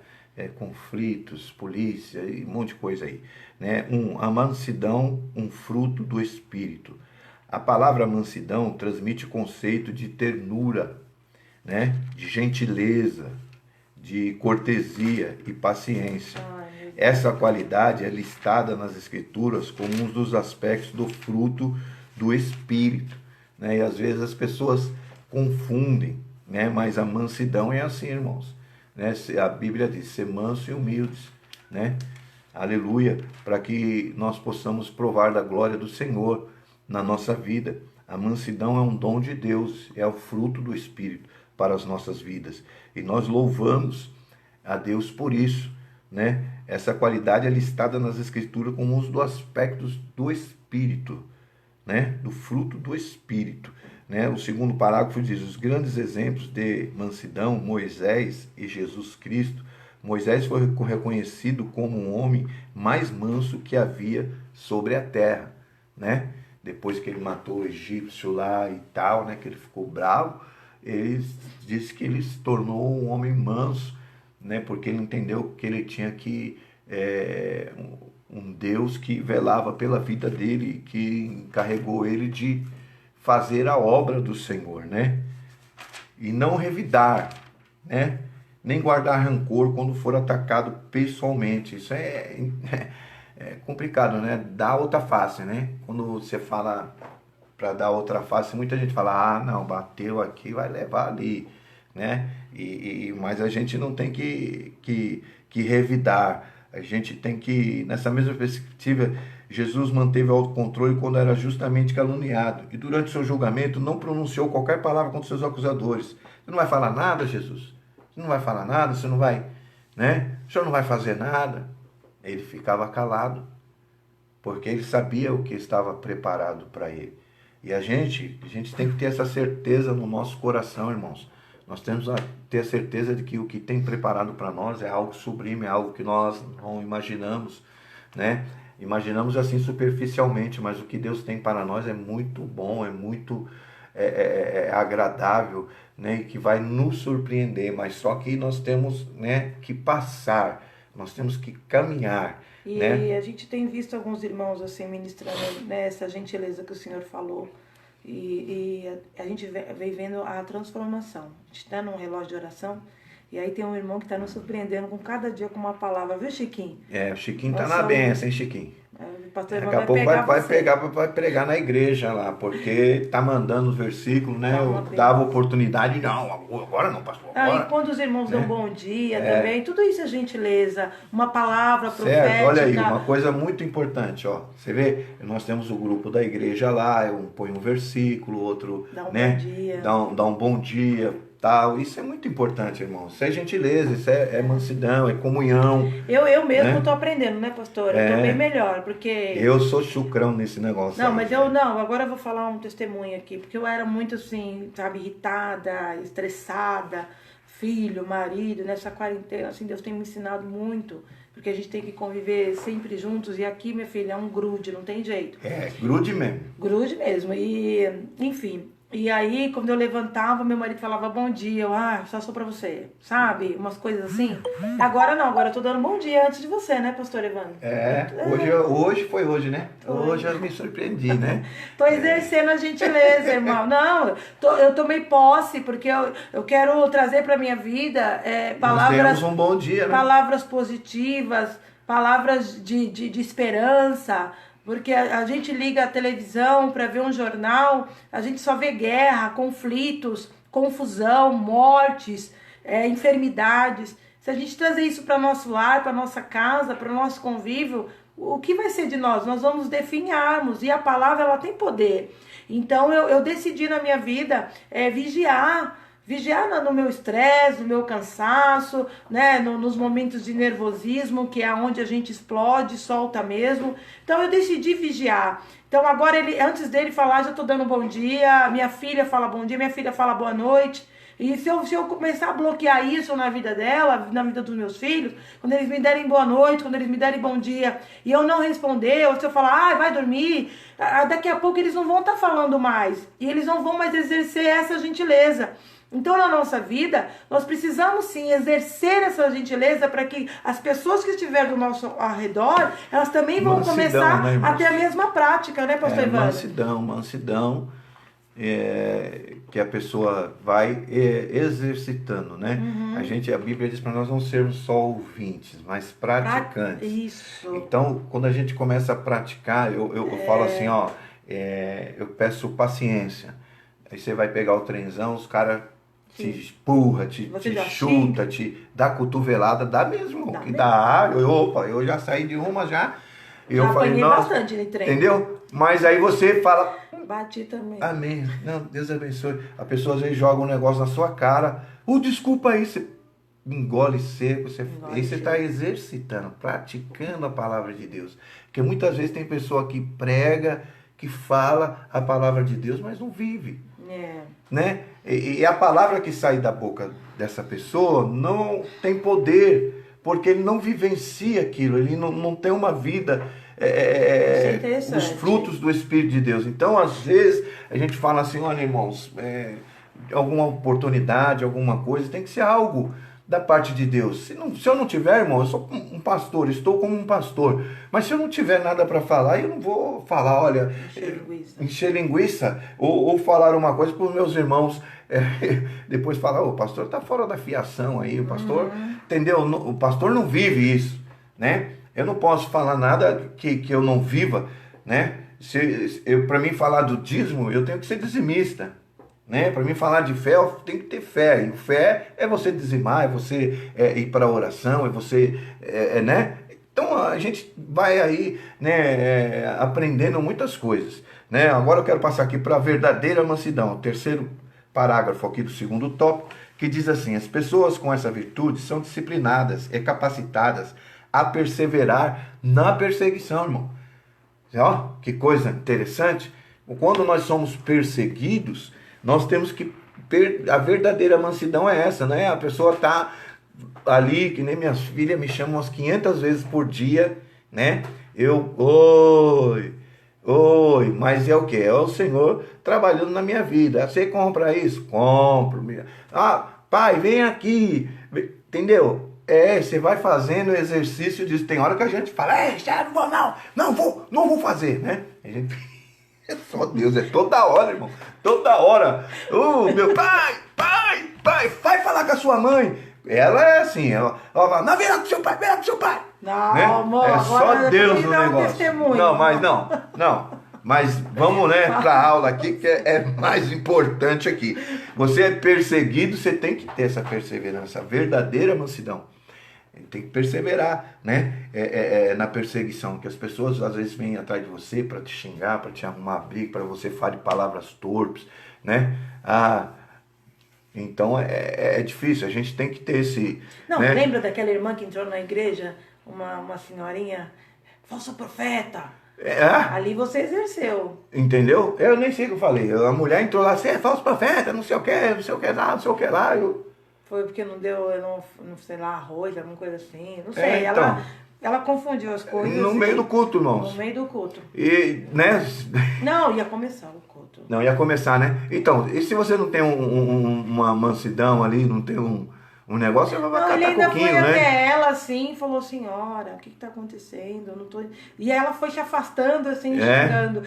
conflitos, polícia e um monte de coisa aí, né? A mansidão, um fruto do Espírito. A palavra mansidão transmite o conceito de ternura, né? De gentileza, de cortesia e paciência. Essa qualidade é listada nas Escrituras como um dos aspectos do fruto do Espírito, né? E às vezes as pessoas confundem, né? Mas a mansidão é assim, irmãos, né? A Bíblia diz, ser manso e humildes, né? Aleluia, para que nós possamos provar da glória do Senhor na nossa vida. A mansidão é um dom de Deus, é o fruto do Espírito para as nossas vidas. E nós louvamos a Deus por isso, né? Essa qualidade é listada nas Escrituras como um dos aspectos do Espírito, né? Do fruto do Espírito, né? O segundo parágrafo diz, os grandes exemplos de mansidão, Moisés e Jesus Cristo. Moisés foi reconhecido como um homem mais manso que havia sobre a terra, né? Depois que ele matou o egípcio lá e tal, né? Que ele ficou bravo, ele disse que ele se tornou um homem manso, né? Porque ele entendeu que ele tinha que um Deus que velava pela vida dele, que encarregou ele de fazer a obra do Senhor, né? E não revidar, né? Nem guardar rancor quando for atacado pessoalmente. Isso é complicado, né? Dar outra face, né? Quando você fala para dar outra face, muita gente fala, não, bateu aqui, vai levar ali, né? Mas a gente não tem que revidar. A gente tem que, nessa mesma perspectiva, Jesus manteve o autocontrole quando era justamente caluniado. E durante seu julgamento não pronunciou qualquer palavra contra seus acusadores. Você não vai falar nada, Jesus? Você não vai falar nada? Você não vai, né? O senhor não vai fazer nada? Ele ficava calado, porque ele sabia o que estava preparado para ele. E a gente tem que ter essa certeza no nosso coração, irmãos. Nós temos que ter a certeza de que o que tem preparado para nós é algo sublime, é algo que nós não imaginamos, né? Imaginamos assim superficialmente, mas o que Deus tem para nós é muito bom, é muito agradável, né? E que vai nos surpreender, mas só que nós temos, né, que passar, nós temos que caminhar. E né? A gente tem visto alguns irmãos assim ministrando, né, essa gentileza que o Senhor falou. E a gente vem vendo a transformação. A gente está num relógio de oração e aí tem um irmão que está nos surpreendendo com cada dia com uma palavra, viu, Chiquinho? O Chiquinho está na benção, hein, Chiquinho? O pastor Daqui a pouco vai pregar na igreja lá, porque tá mandando os versículos, né? Eu dava oportunidade, não, agora não, pastor. Agora, e quando os irmãos dão bom dia também, tudo isso é gentileza, uma palavra profética. Certo, olha aí, uma coisa muito importante, ó. Você vê, nós temos o grupo da igreja lá, eu ponho um versículo, outro, dá um né? Bom dia. Dá um bom dia. Tal. Isso é muito importante, irmão. Isso é gentileza, isso é mansidão, é comunhão. Eu mesmo estou aprendendo, né, pastor? Eu estou bem melhor, porque... Eu sou chucrão nesse negócio. Não, mas agora eu vou falar um testemunho aqui, porque eu era muito assim, sabe, irritada, estressada, filho, marido, nessa quarentena, assim, Deus tem me ensinado muito, porque a gente tem que conviver sempre juntos, e aqui, minha filha, é um grude, não tem jeito. Grude mesmo. Grude mesmo, e, enfim... E aí, quando eu levantava, meu marido falava bom dia, eu, só sou pra você, sabe? Umas coisas assim. Agora não, agora eu tô dando bom dia antes de você, né, pastor Evandro? Hoje foi hoje, né? Hoje eu me surpreendi, né? Tô exercendo a gentileza, irmão. Não, eu tomei posse, porque eu quero trazer pra minha vida palavras... Nós temos um bom dia, né? Palavras positivas, palavras de esperança... Porque a gente liga a televisão para ver um jornal, a gente só vê guerra, conflitos, confusão, mortes, enfermidades. Se a gente trazer isso para nosso lar, para nossa casa, para o nosso convívio, o que vai ser de nós? Nós vamos definharmos, e a palavra ela tem poder. Então eu decidi na minha vida vigiar, Vigiar no meu estresse, no meu cansaço, né? Nos momentos de nervosismo, que é onde a gente explode, solta mesmo. Então eu decidi vigiar. Então agora antes dele falar, já tô dando bom dia, minha filha fala bom dia, minha filha fala boa noite. E se eu começar a bloquear isso na vida dela, na vida dos meus filhos, quando eles me derem boa noite, quando eles me derem bom dia, e eu não responder, ou se eu falar, vai dormir, daqui a pouco eles não vão estar falando mais. E eles não vão mais exercer essa gentileza. Então, na nossa vida, nós precisamos sim exercer essa gentileza para que as pessoas que estiverem do nosso arredor, elas também vão começar, né, a ter a mesma prática, né, pastor Evandro? Mansidão, que a pessoa vai exercitando, né? A Bíblia diz para nós não sermos só ouvintes, mas praticantes. Isso. Então, quando a gente começa a praticar, eu falo assim, ó, eu peço paciência. Aí você vai pegar o trenzão, os caras te empurra, te chuta, te dá cotovelada, dá mesmo. Dá que mesmo. dá, eu já saí de uma já. Eu falei, nossa, bastante no trem. entendeu? Mas aí você fala, Bati também. amém. Não, Deus abençoe. A pessoa às vezes joga um negócio na sua cara. Desculpa aí, você engole seco. Aí você está exercitando, praticando a palavra de Deus. Porque muitas vezes tem pessoa que prega, que fala a palavra de Deus, mas não vive. Né? E a palavra que sai da boca dessa pessoa não tem poder, porque ele não vivencia aquilo, ele não tem uma vida, os frutos do Espírito de Deus. Então, às vezes, a gente fala assim, olha, irmãos, alguma oportunidade, alguma coisa, tem que ser algo da parte de Deus. Se eu não tiver, irmão, eu sou um pastor, estou como um pastor, mas se eu não tiver nada para falar, eu não vou falar, olha, encher linguiça, ou falar uma coisa para os meus irmãos, depois falar, o pastor está fora da fiação aí, o pastor, entendeu? O pastor não vive isso, né? Eu não posso falar nada que eu não viva, né? Para mim falar do dízimo, eu tenho que ser dizimista. Né? Para mim falar de fé, eu tenho que ter fé. E fé é você dizimar, é você ir para a oração, é você, né? Então a gente vai aí, né, aprendendo muitas coisas, né? Agora eu quero passar aqui para a verdadeira mansidão, o terceiro parágrafo aqui do segundo tópico, que diz assim: as pessoas com essa virtude são disciplinadas e capacitadas a perseverar na perseguição, irmão. Ó, que coisa interessante. Quando nós somos perseguidos, nós temos que a verdadeira mansidão é essa, né? A pessoa está ali, que nem minhas filhas me chamam umas 500 vezes por dia, né? Oi, mas é o que? É o Senhor trabalhando na minha vida. Você compra isso? Compro. Pai, vem aqui. Entendeu? Você vai fazendo exercício disso. Tem hora que a gente fala, não vou fazer, né? A gente... É só Deus, é toda hora, irmão. Toda hora. Meu pai, vai falar com a sua mãe. Ela é assim, ela fala, não, vira com seu pai. Não, né? amor, É só Deus no negócio. Não. Mas vamos, né, para a aula aqui, que é mais importante aqui. Você é perseguido, você tem que ter essa perseverança, verdadeira mansidão. Tem que perseverar, né? Na perseguição, que as pessoas às vezes vêm atrás de você para te xingar, para te arrumar briga, para você falar palavras torpes, né? Então é difícil, a gente tem que ter esse... Não, né? Lembra daquela irmã que entrou na igreja, uma senhorinha, falso profeta? Ali você exerceu. Entendeu? Eu nem sei o que eu falei. A mulher entrou lá, você é falso profeta, não sei o que lá. Foi porque não deu, não sei lá, arroz, alguma coisa assim. Não sei, então, ela confundiu as coisas. No meio do culto, irmãos. No meio do culto. E, né? Não, ia começar o culto. Não, ia começar, né? Então, e se você não tem uma mansidão ali, não tem um negócio, você vai catar ele ainda coquinho, foi né? até ela assim e falou, senhora, o que está acontecendo? Eu não tô... E ela foi se afastando, assim, xingando.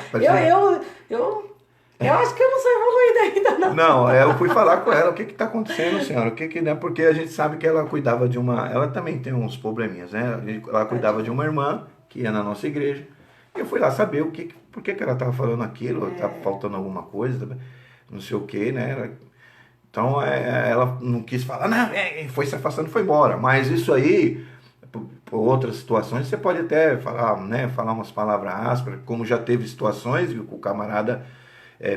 Eu acho que eu não sou evoluída ainda, não. Não, eu fui falar com ela, o que está acontecendo, senhora? Né? Porque a gente sabe que ela cuidava de uma... Ela também tem uns probleminhas, né? Ela cuidava de uma irmã, que ia na nossa igreja. Eu fui lá saber por que ela estava falando aquilo, estava faltando alguma coisa, não sei o que, né? Então, ela não quis falar, não, foi se afastando e foi embora. Mas isso aí, por outras situações, você pode até falar, né? Falar umas palavras ásperas, como já teve situações que o camarada...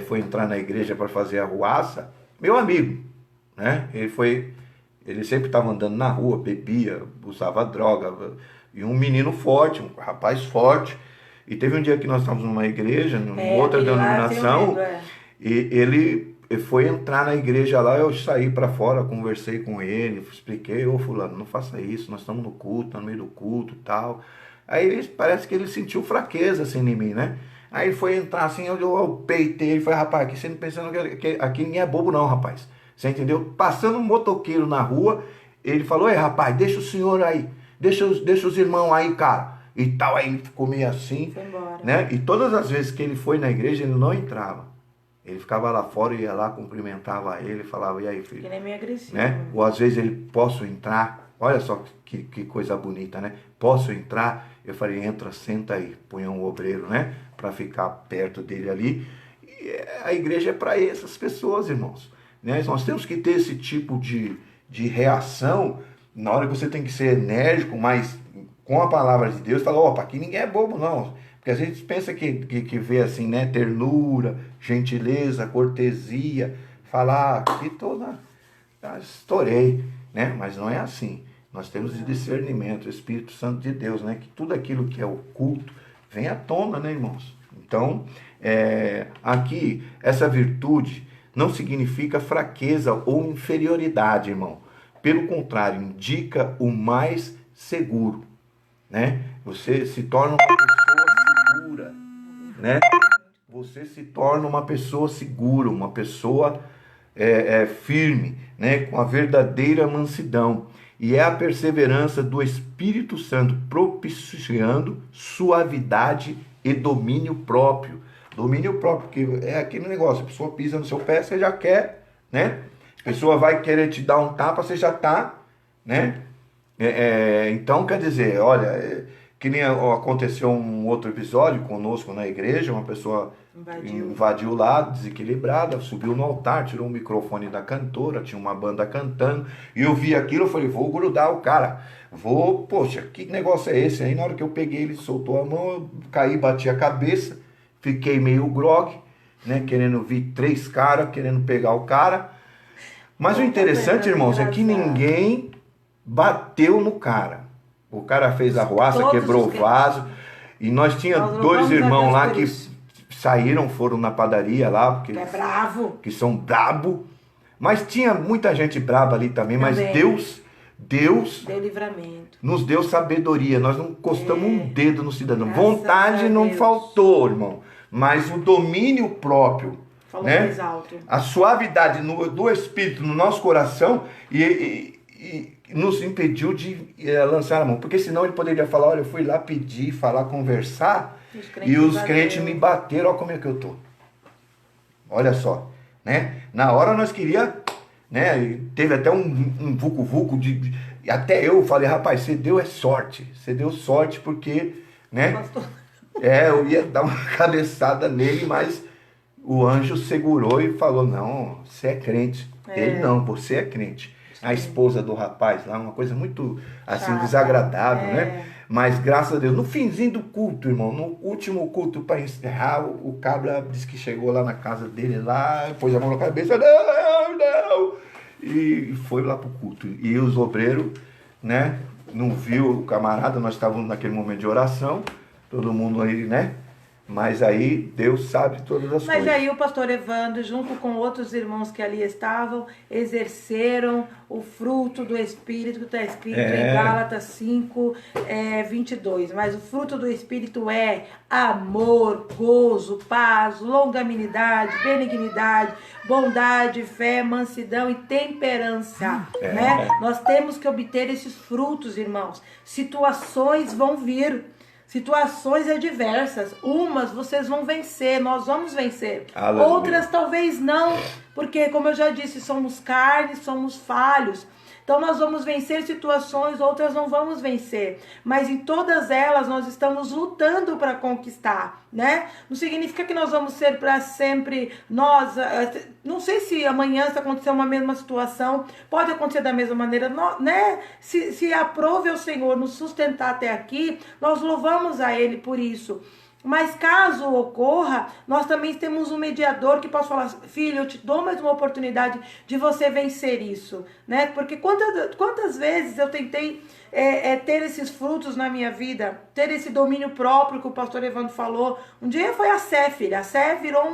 foi entrar na igreja para fazer a ruaça, meu amigo, né? Ele sempre estava andando na rua, bebia, usava droga, e um menino forte, um rapaz forte. E teve um dia que nós estávamos numa igreja, numa outra denominação, e ele foi entrar na igreja lá, eu saí para fora, conversei com ele, expliquei, ô fulano, não faça isso, nós estamos no culto, no meio do culto e tal. Aí parece que ele sentiu fraqueza assim em mim, né? Aí ele foi entrar assim, eu peitei, ele falou, rapaz, aqui você não pensando que aqui ninguém é bobo não, rapaz. Você entendeu? Passando um motoqueiro na rua, ele falou, ei rapaz, deixa o senhor aí, deixa os irmãos aí, cara. E tal, aí ele ficou meio assim, né? E todas as vezes que ele foi na igreja, ele não entrava. Ele ficava lá fora, ia lá, cumprimentava ele, falava, e aí, filho? Ele é meio agressivo. Né? Ou às vezes ele, posso entrar? Olha só que coisa bonita, né? Posso entrar? Eu falei, entra, senta aí. Punha um obreiro, né? Para ficar perto dele ali. E a igreja é para essas pessoas, irmãos. Né? Nós temos que ter esse tipo de reação na hora que você tem que ser enérgico, mas com a palavra de Deus, fala, opa, aqui ninguém é bobo, não. Porque a gente pensa que vê assim, né? Ternura, gentileza, cortesia, falar aqui toda... estourei, né? Mas não é assim. Nós temos de discernimento, o Espírito Santo de Deus, né? Que tudo aquilo que é oculto vem à tona, né, irmãos? Então, aqui, essa virtude não significa fraqueza ou inferioridade, irmão. Pelo contrário, indica o mais seguro, né? Você se torna uma pessoa segura, né? Você se torna uma pessoa segura, uma pessoa firme, né? Com a verdadeira mansidão. E é a perseverança do Espírito Santo propiciando suavidade e domínio próprio. Domínio próprio, porque é aquele negócio, a pessoa pisa no seu pé, você já quer, né? A pessoa vai querer te dar um tapa, você já tá, né? Então, quer dizer, olha, que nem aconteceu um outro episódio conosco na igreja, uma pessoa invadiu lá, desequilibrada, subiu no altar, tirou o microfone da cantora, tinha uma banda cantando, e eu vi aquilo, eu falei, vou grudar o cara, poxa, que negócio é esse? Aí na hora que eu peguei, ele soltou a mão, eu caí, bati a cabeça, fiquei meio grogue, né, querendo vir 3 caras, querendo pegar o cara, mas o interessante, irmãos, é que ninguém bateu no cara. O cara fez arruaça, quebrou o vaso. E nós tínhamos 2 irmãos lá que saíram, foram na padaria lá, porque é bravo. Que são brabo. Mas tinha muita gente brava ali também. Mas Deus deu livramento. Nos deu sabedoria. Nós não encostamos um dedo no cidadão. Vontade não faltou, irmão. Mas o domínio próprio, falou, né? Mais alto. A suavidade do Espírito no nosso coração e nos impediu de lançar a mão. Porque senão ele poderia falar, olha, eu fui lá pedir, falar, conversar, e os crentes me bateram, olha como é que eu tô. Olha só, né? Na hora nós queria, né? Teve até um vucu-vucu, até eu falei, rapaz, você deu sorte. Você deu sorte porque, né? Eu ia dar uma cabeçada nele, mas o anjo segurou e falou, não, você é crente. Ele não, você é crente. A esposa do rapaz lá, uma coisa muito assim desagradável, né? Mas graças a Deus, no finzinho do culto, irmão, no último culto para encerrar, o cabra disse que chegou lá na casa dele lá, pôs a mão na cabeça, não, e foi lá pro culto. E os obreiros, né, não viu o camarada, nós estávamos naquele momento de oração, todo mundo aí, né? Mas aí Deus sabe todas as coisas. Mas aí o pastor Evandro, junto com outros irmãos que ali estavam, exerceram o fruto do Espírito, que está escrito em Gálatas 5, 22. Mas o fruto do Espírito é amor, gozo, paz, longanimidade, benignidade, bondade, fé, mansidão e temperança. Né? Nós temos que obter esses frutos, irmãos. Situações vão vir. Situações adversas, umas vocês vão vencer, nós vamos vencer. Aleluia. Outras talvez não, porque como eu já disse, somos carne, somos falhos. Então nós vamos vencer situações, outras não vamos vencer. Mas em todas elas nós estamos lutando para conquistar, né? Não significa que nós vamos ser para sempre nós. Não sei se amanhã se acontecer uma mesma situação, pode acontecer da mesma maneira, né? Se aprove ao Senhor nos sustentar até aqui, nós louvamos a Ele por isso. Mas caso ocorra, nós também temos um mediador que possa falar, filho, eu te dou mais uma oportunidade de você vencer isso, né? Porque quantas vezes eu tentei ter esses frutos na minha vida, ter esse domínio próprio que o pastor Evandro falou. Um dia foi a Sé, filha. A Sé virou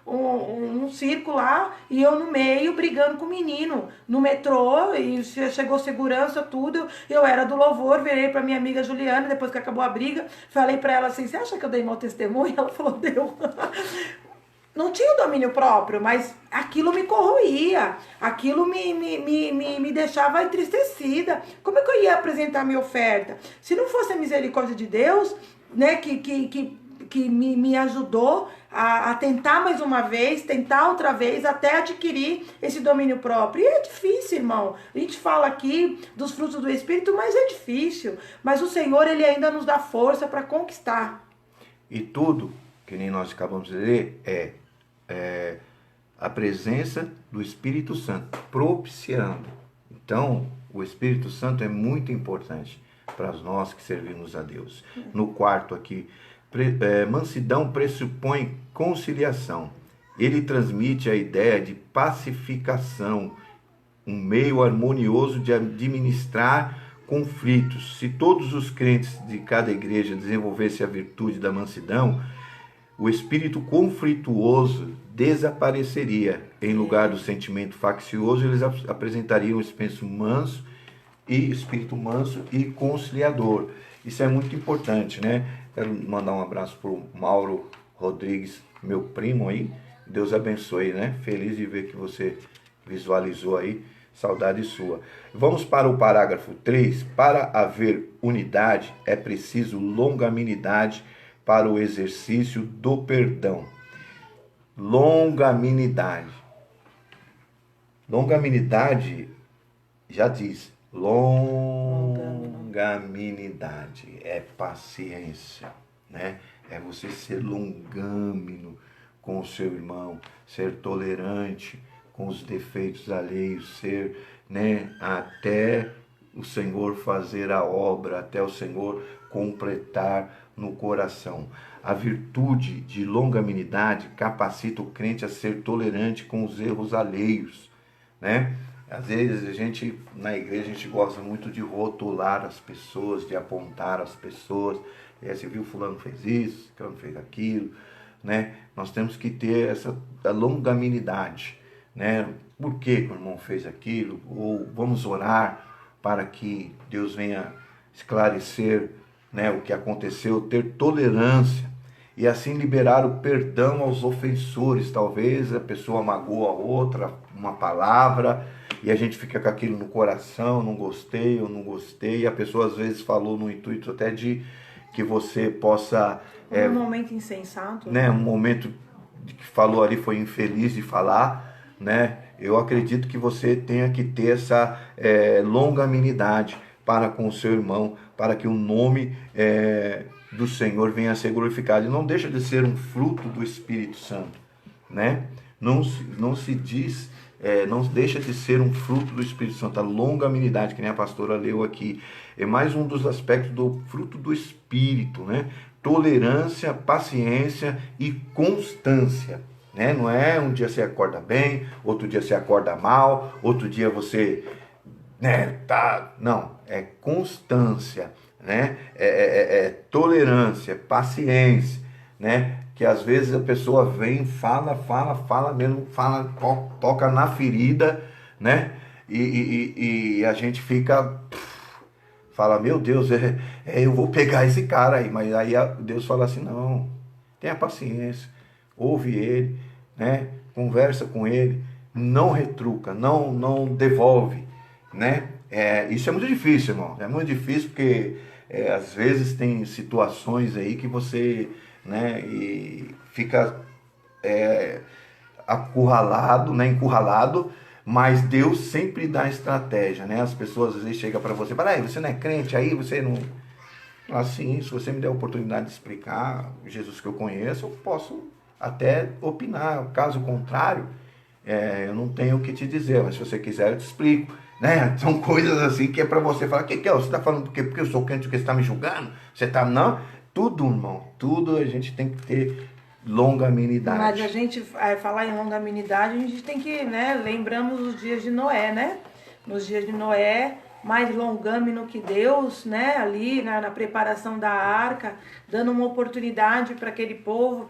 um circo lá e eu no meio brigando com o menino no metrô, e chegou segurança, tudo. Eu era do louvor, virei pra minha amiga Juliana, depois que acabou a briga, falei pra ela assim, você acha que eu dei mau testemunho? Ela falou, deu. Não tinha o domínio próprio, mas aquilo me corroía, aquilo me deixava entristecida. Como é que eu ia apresentar minha oferta? Se não fosse a misericórdia de Deus, né, que me ajudou a tentar mais uma vez, tentar outra vez, até adquirir esse domínio próprio. E é difícil, irmão. A gente fala aqui dos frutos do Espírito, mas é difícil. Mas o Senhor, Ele ainda nos dá força para conquistar. E tudo, que nem nós acabamos de ler, é a presença do Espírito Santo propiciando. Então, o Espírito Santo é muito importante para nós que servimos a Deus. No quarto aqui, mansidão pressupõe conciliação. Ele transmite a ideia de pacificação, um meio harmonioso de administrar conflitos. Se todos os crentes de cada igreja desenvolvessem a virtude da mansidão, o espírito conflituoso desapareceria. Em lugar do sentimento faccioso, eles apresentariam o espírito manso e conciliador. Isso é muito importante, né? Quero mandar um abraço para o Mauro Rodrigues, meu primo aí. Deus abençoe, né? Feliz de ver que você visualizou aí. Saudade sua. Vamos para o parágrafo 3. Para haver unidade, é preciso longanimidade para o exercício do perdão. Longanimidade. Longanimidade já diz. Longanimidade é paciência, né? É você ser longâmino com o seu irmão, ser tolerante com os defeitos alheios, ser, né, até o Senhor fazer a obra, até o Senhor completar no coração. A virtude de longanimidade capacita o crente a ser tolerante com os erros alheios, né? Às vezes a gente, na igreja, a gente gosta muito de rotular as pessoas, de apontar as pessoas. Você viu, fulano fez isso, fulano fez aquilo, né? Nós temos que ter essa longanimidade, né? Por que o irmão fez aquilo? Ou vamos orar para que Deus venha esclarecer, né, o que aconteceu, ter tolerância e assim liberar o perdão aos ofensores. Talvez a pessoa magoa a outra, uma palavra, e a gente fica com aquilo no coração, não gostei, eu não gostei, e a pessoa às vezes falou no intuito até de que você possa... Um momento insensato. Né, um momento que falou ali foi infeliz de falar, né? Eu acredito que você tenha que ter essa longanimidade para com o seu irmão, para que o nome do Senhor venha a ser glorificado. E não deixa de ser um fruto do Espírito Santo, né? Não deixa de ser um fruto do Espírito Santo. A longanimidade, que nem a pastora leu aqui, é mais um dos aspectos do fruto do Espírito, né? Tolerância, paciência e constância, né? Não é um dia você acorda bem, outro dia você acorda mal, outro dia você, né, tá... Não, é constância, né? Tolerância, paciência, né? Que às vezes a pessoa vem, fala mesmo, toca na ferida, né? E a gente fica... Fala, meu Deus, eu vou pegar esse cara aí. Mas aí Deus fala assim, não, tenha paciência, ouve ele, né? Conversa com ele, não retruca, não devolve, né? Isso é muito difícil, irmão. É muito difícil porque às vezes tem situações aí que você, né, e fica acurralado, né, encurralado, mas Deus sempre dá estratégia, né? As pessoas às vezes chegam para você, aí você não é crente, aí você não... Assim, se você me der a oportunidade de explicar o Jesus que eu conheço, eu posso até opinar. Caso contrário, eu não tenho o que te dizer, mas se você quiser eu te explico, né? São coisas assim que é para você falar, que é? Você está falando por quê? Porque eu sou crente, porque você está me julgando? Você está... Não, Tudo, irmão, tudo a gente tem que ter longanimidade. Mas a gente, falar em longanimidade, a gente tem que, né, lembramos os dias de Noé, né? Nos dias de Noé, mais longâmino que Deus, né? Ali na preparação da arca, dando uma oportunidade para aquele povo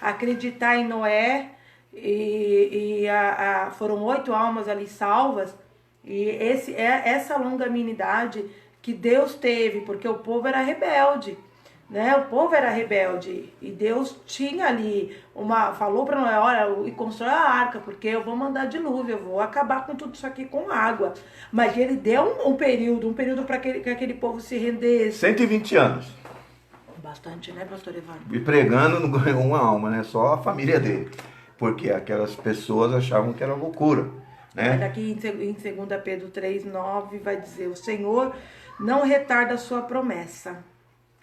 acreditar em Noé. Foram 8 almas ali salvas. E essa longanimidade que Deus teve, porque o povo era rebelde. Né? O povo era rebelde e Deus tinha ali falou para Noé, olha, e constrói a arca, porque eu vou mandar dilúvio, eu vou acabar com tudo isso aqui com água. Mas ele deu um período para que aquele povo se rendesse. 120 anos. Bastante, né, pastor Evandro? E pregando não ganhou uma alma, né? Só a família dele. Porque aquelas pessoas achavam que era loucura, né? Mas aqui em 2 Pedro 3:9 vai dizer, o Senhor não retarda a sua promessa,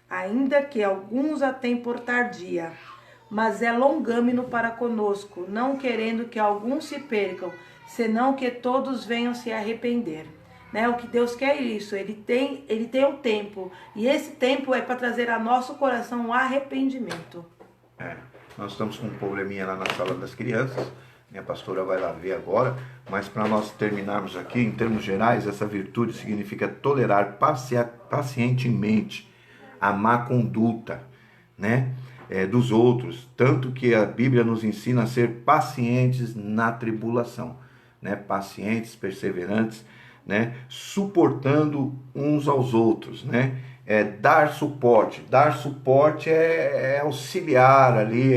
ainda que alguns a tenham por tardia, mas é longâmino para conosco, não querendo que alguns se percam, senão que todos venham se arrepender. Né? O que Deus quer é isso, Ele tem um tempo, e esse tempo é para trazer a nosso coração um arrependimento. Nós estamos com um probleminha lá na sala das crianças, minha pastora vai lá ver agora, mas para nós terminarmos aqui, em termos gerais, essa virtude significa tolerar pacientemente a má conduta, né, dos outros, tanto que a Bíblia nos ensina a ser pacientes na tribulação, né, pacientes, perseverantes, né, suportando uns aos outros, né, dar suporte é auxiliar ali,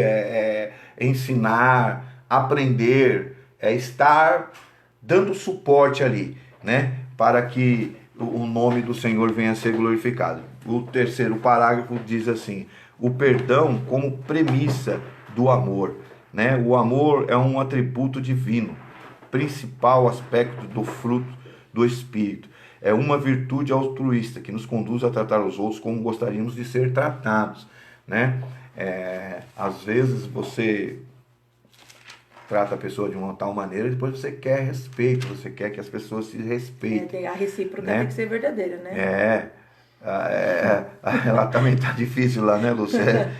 ensinar, aprender, estar dando suporte ali, né, para que o nome do Senhor venha a ser glorificado. O terceiro parágrafo diz assim, o perdão como premissa do amor, né? O amor é um atributo divino, principal aspecto do fruto do Espírito. É uma virtude altruísta que nos conduz a tratar os outros como gostaríamos de ser tratados, né? Às vezes você trata a pessoa de uma tal maneira, depois você quer respeito, você quer que as pessoas se respeitem. A recíproca, né? Tem que ser verdadeira, né? Ela também tá difícil lá, né, Lúcia?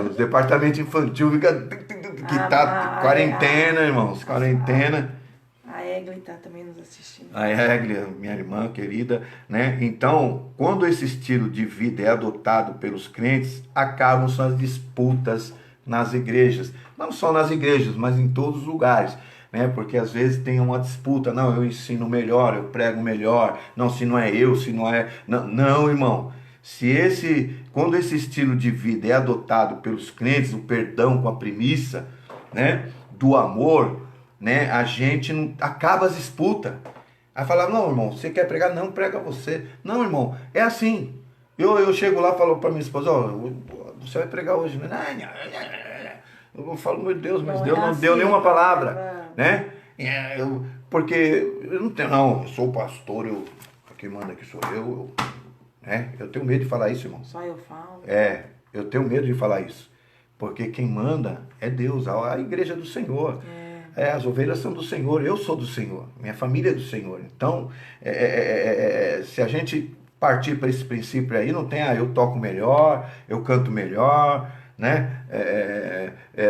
O departamento infantil fica que tá quarentena, irmãos, quarentena. A Egli tá também nos assistindo. A Egli, minha irmã querida, né? Então, quando esse estilo de vida é adotado pelos crentes, acabam as disputas nas igrejas. Não só nas igrejas, mas em todos os lugares. Né? Porque às vezes tem uma disputa, não, eu ensino melhor, eu prego melhor, não, se não é eu, se não é... Não, irmão, quando esse estilo de vida é adotado pelos crentes, o perdão com a premissa, né, do amor, né, a gente não acaba as disputas. Aí fala, não, irmão, você quer pregar? Não, prega você. Não, irmão, é assim. Eu chego lá e falo para minha esposa, você vai pregar hoje, né? Eu falo, meu Deus, mas Deus não deu nenhuma palavra, né? Porque eu não tenho, não, eu sou o pastor, quem manda aqui sou eu, né? Eu tenho medo de falar isso, irmão. Só eu falo. Eu tenho medo de falar isso, porque quem manda é Deus, a igreja do Senhor. As ovelhas são do Senhor, eu sou do Senhor, minha família é do Senhor. Então, se a gente partir para esse princípio aí, não tem, eu toco melhor, eu canto melhor, né?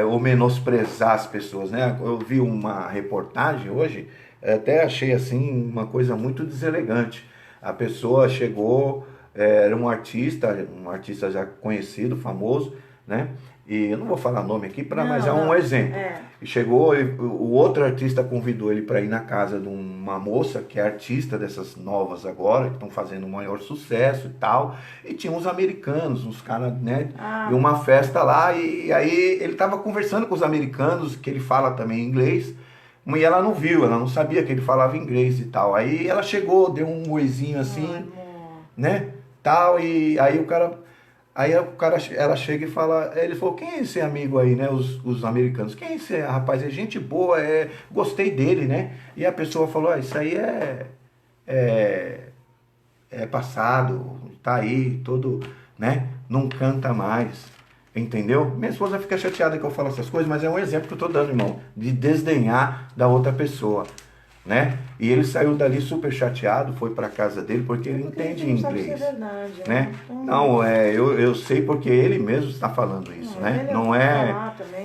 Ou menosprezar as pessoas, né? Eu vi uma reportagem hoje, até achei assim uma coisa muito deselegante. A pessoa chegou, era um artista já conhecido, famoso, né? E eu não vou falar nome aqui, mas é um exemplo. E chegou, o outro artista convidou ele para ir na casa de uma moça, que é artista dessas novas agora, que estão fazendo um maior sucesso e tal. E tinha uns americanos, uns caras, né? E uma festa lá, e aí ele estava conversando com os americanos, que ele fala também inglês, e ela não viu, ela não sabia que ele falava inglês e tal. Aí ela chegou, deu um oizinho assim, né? Tal, e aí ela chega e fala, ele falou, quem é esse amigo aí, né, os americanos, quem é esse rapaz, é gente boa, gostei dele, né, e a pessoa falou, isso aí é passado, tá aí, todo, né, não canta mais, entendeu? Minha esposa fica chateada que eu falo essas coisas, mas é um exemplo que eu tô dando, irmão, de desdenhar da outra pessoa, né? E ele saiu dali super chateado, foi para casa dele porque ele entende inglês, verdade, né? Não, eu sei porque ele mesmo está falando isso, né? Não é,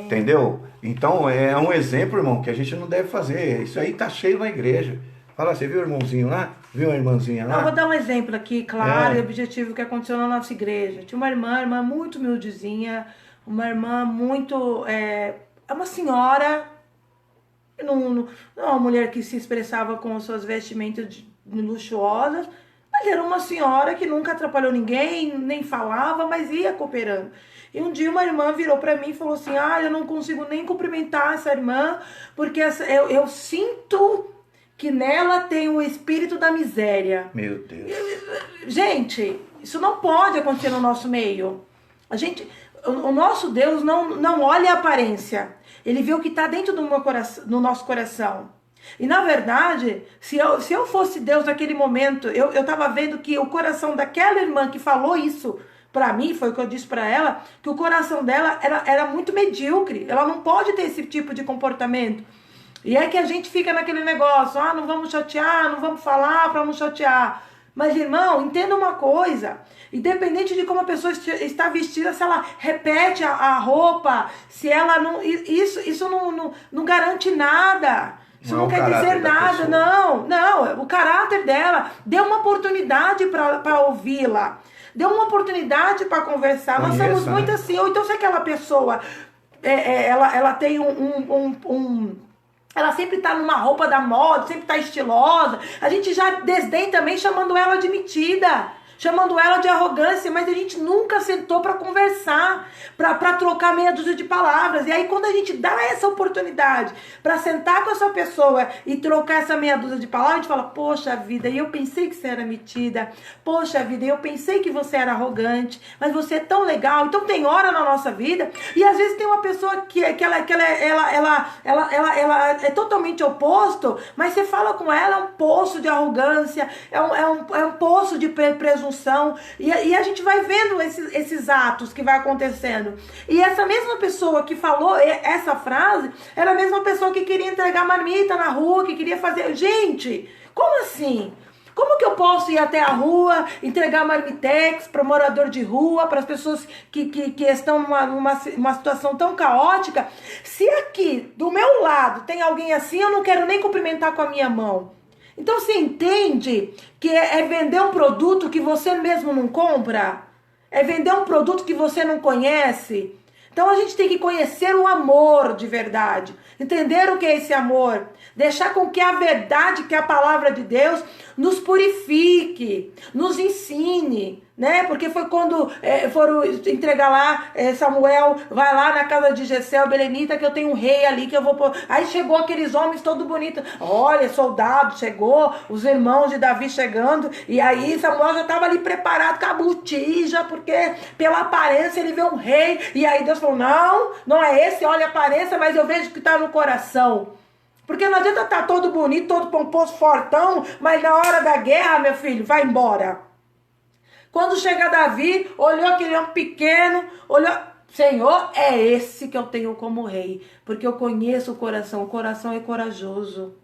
entendeu? Então é um exemplo, irmão, que a gente não deve fazer. Isso aí tá cheio na igreja. Fala, você viu o irmãozinho lá? Viu a irmãzinha lá? Eu vou dar um exemplo aqui, claro e objetivo, que aconteceu na nossa igreja. Tinha uma irmã muito humildezinha, uma irmã muito... É uma senhora, não é uma mulher que se expressava com as suas vestimentas luxuosas, mas era uma senhora que nunca atrapalhou ninguém, nem falava, mas ia cooperando. E um dia uma irmã virou para mim e falou assim, eu não consigo nem cumprimentar essa irmã, porque eu sinto que nela tem o espírito da miséria. Meu Deus. Gente, isso não pode acontecer no nosso meio. O nosso Deus não olha a aparência. Ele vê o que está dentro do nosso coração. E na verdade, se eu fosse Deus naquele momento, eu estava vendo que o coração daquela irmã que falou isso para mim, foi o que eu disse para ela, que o coração dela era muito medíocre. Ela não pode ter esse tipo de comportamento. E é que a gente fica naquele negócio, não vamos chatear, não vamos falar para não chatear. Mas, irmão, entenda uma coisa, independente de como a pessoa está vestida, se ela repete a roupa, se ela não... Isso não garante nada. Isso não quer dizer nada, não. O caráter dela, dê uma oportunidade para ouvi-la. Dê uma oportunidade para conversar. Nós somos muito assim. Ou então se aquela pessoa, ela tem ela sempre tá numa roupa da moda, sempre tá estilosa. A gente já desdém também chamando ela de metida, chamando ela de arrogância, mas a gente nunca sentou para conversar, para trocar meia dúzia de palavras. E aí quando a gente dá essa oportunidade para sentar com essa pessoa e trocar essa meia dúzia de palavras, a gente fala, poxa vida, eu pensei que você era metida, poxa vida, eu pensei que você era arrogante, mas você é tão legal. Então tem hora na nossa vida, e às vezes tem uma pessoa que ela é totalmente oposto, mas você fala com ela, é um poço de arrogância, é um poço de presunção. E a gente vai vendo esses atos que vai acontecendo. E essa mesma pessoa que falou essa frase era a mesma pessoa que queria entregar marmita na rua, que queria fazer... Gente, como assim? Como que eu posso ir até a rua, entregar marmitex para morador de rua, para as pessoas que estão numa situação tão caótica, se aqui do meu lado tem alguém assim, eu não quero nem cumprimentar com a minha mão? Então você entende que é vender um produto que você mesmo não compra? É vender um produto que você não conhece? Então a gente tem que conhecer o amor de verdade, entender o que é esse amor, deixar com que a verdade, que é a palavra de Deus, nos purifique, nos ensine, né? Porque foi quando foram entregar lá, Samuel vai lá na casa de Jessé, Belenita, que eu tenho um rei ali, que eu vou pôr. Aí chegou aqueles homens todo bonitos, olha, soldado chegou, os irmãos de Davi chegando, e aí Samuel já estava ali preparado com a botija, porque pela aparência ele vê um rei, e aí Deus falou, não é esse, olha a aparência, mas eu vejo que está no coração. Porque não adianta estar todo bonito, todo pomposo, fortão, mas na hora da guerra, meu filho, vai embora. Quando chega Davi, olhou aquele homem pequeno, olhou... Senhor, é esse que eu tenho como rei, porque eu conheço o coração é corajoso,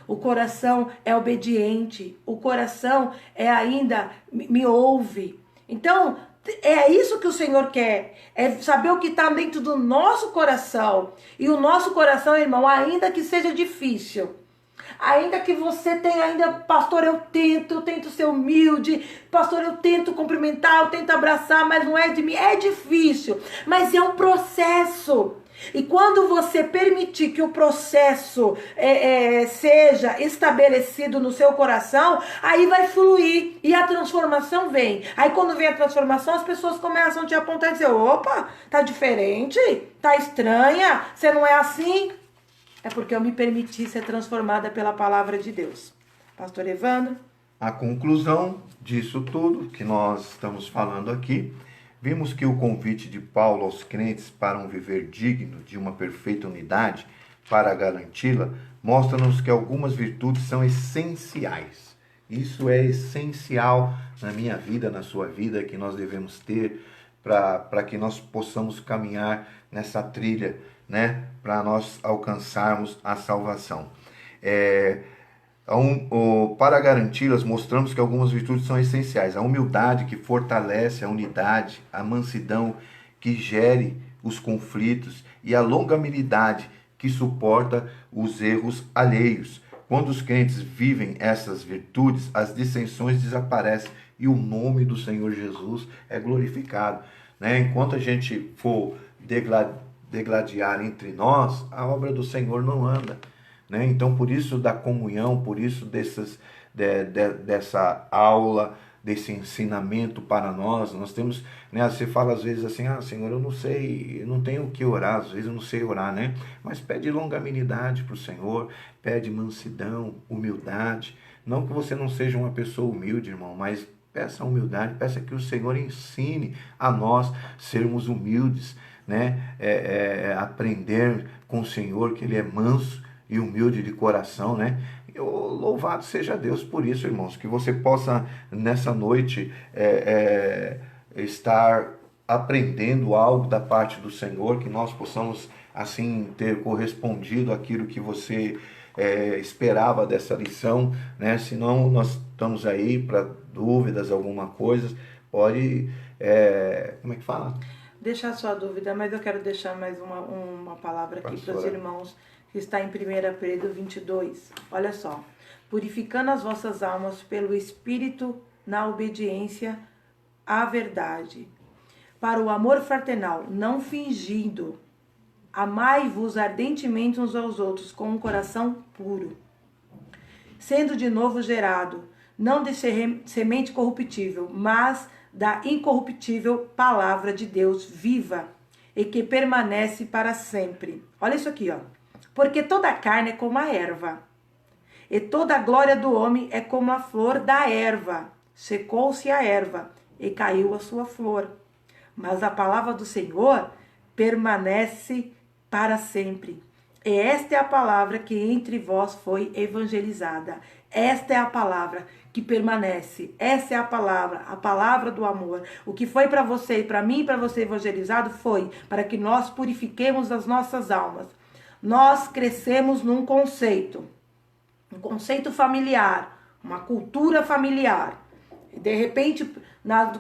o coração é obediente, o coração ainda me ouve. Então, é isso que o Senhor quer, é saber o que está dentro do nosso coração. E o nosso coração, irmão, ainda que seja difícil, ainda que você tenha pastor, eu tento ser humilde, pastor, eu tento cumprimentar, eu tento abraçar, mas não é de mim, é difícil, mas é um processo. E quando você permitir que o processo seja estabelecido no seu coração, aí vai fluir e a transformação vem. Aí quando vem a transformação, as pessoas começam a te apontar e dizer, opa, tá diferente, tá estranha, você não é assim? É porque eu me permiti ser transformada pela palavra de Deus. Pastor Evandro? A conclusão disso tudo que nós estamos falando aqui, vimos que o convite de Paulo aos crentes para um viver digno de uma perfeita unidade, para garanti-la, mostra-nos que algumas virtudes são essenciais. Isso é essencial na minha vida, na sua vida, que nós devemos ter para que nós possamos caminhar nessa trilha, né? Para nós alcançarmos a salvação. Para garanti-las, mostramos que algumas virtudes são essenciais. A humildade, que fortalece a unidade, a mansidão, que gere os conflitos, e a longanimidade, que suporta os erros alheios. Quando os crentes vivem essas virtudes, as dissensões desaparecem e o nome do Senhor Jesus é glorificado. Enquanto a gente for degladiar entre nós, a obra do Senhor não anda. Então, por isso da comunhão, por isso dessa aula, desse ensinamento para nós temos, você fala às vezes assim, Senhor, eu não sei, eu não tenho o que orar, às vezes eu não sei orar, mas pede longanimidade para o Senhor, pede mansidão, humildade, não que você não seja uma pessoa humilde, irmão, mas peça humildade, peça que o Senhor ensine a nós sermos humildes, aprender com o Senhor, que Ele é manso e humilde de coração, Louvado seja Deus por isso, irmãos, que você possa nessa noite estar aprendendo algo da parte do Senhor, que nós possamos assim ter correspondido àquilo que você esperava dessa lição, Senão nós estamos aí para dúvidas, alguma coisa, pode, como é que fala? Deixar sua dúvida, mas eu quero deixar mais uma palavra aqui para os irmãos, que está em 1 Pedro 22. Olha só. Purificando as vossas almas pelo Espírito na obediência à verdade. Para o amor fraternal, não fingindo. Amai-vos ardentemente uns aos outros com um coração puro. Sendo de novo gerado, não de semente corruptível, mas da incorruptível palavra de Deus viva e que permanece para sempre. Olha isso aqui, ó. Porque toda a carne é como a erva, e toda a glória do homem é como a flor da erva. Secou-se a erva, e caiu a sua flor. Mas a palavra do Senhor permanece para sempre. E esta é a palavra que entre vós foi evangelizada. Esta é a palavra que permanece. Essa é a palavra do amor. O que foi para você e para mim e para você evangelizado foi para que nós purifiquemos as nossas almas. Nós crescemos num conceito, um conceito familiar, uma cultura familiar. De repente,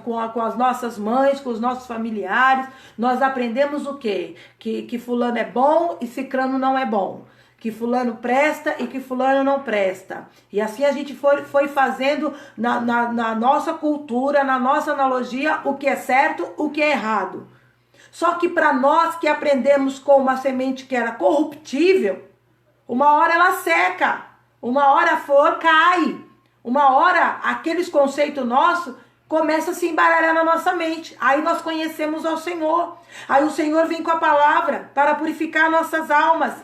com as nossas mães, com os nossos familiares, nós aprendemos o quê? Que fulano é bom e cicrano não é bom. Que fulano presta e que fulano não presta. E assim a gente foi fazendo na nossa cultura, na nossa analogia, o que é certo, o que é errado. Só que para nós que aprendemos com uma semente que era corruptível, uma hora ela seca, uma hora a flor cai, uma hora aqueles conceitos nossos começam a se embaralhar na nossa mente. Aí nós conhecemos ao Senhor. Aí o Senhor vem com a palavra para purificar nossas almas.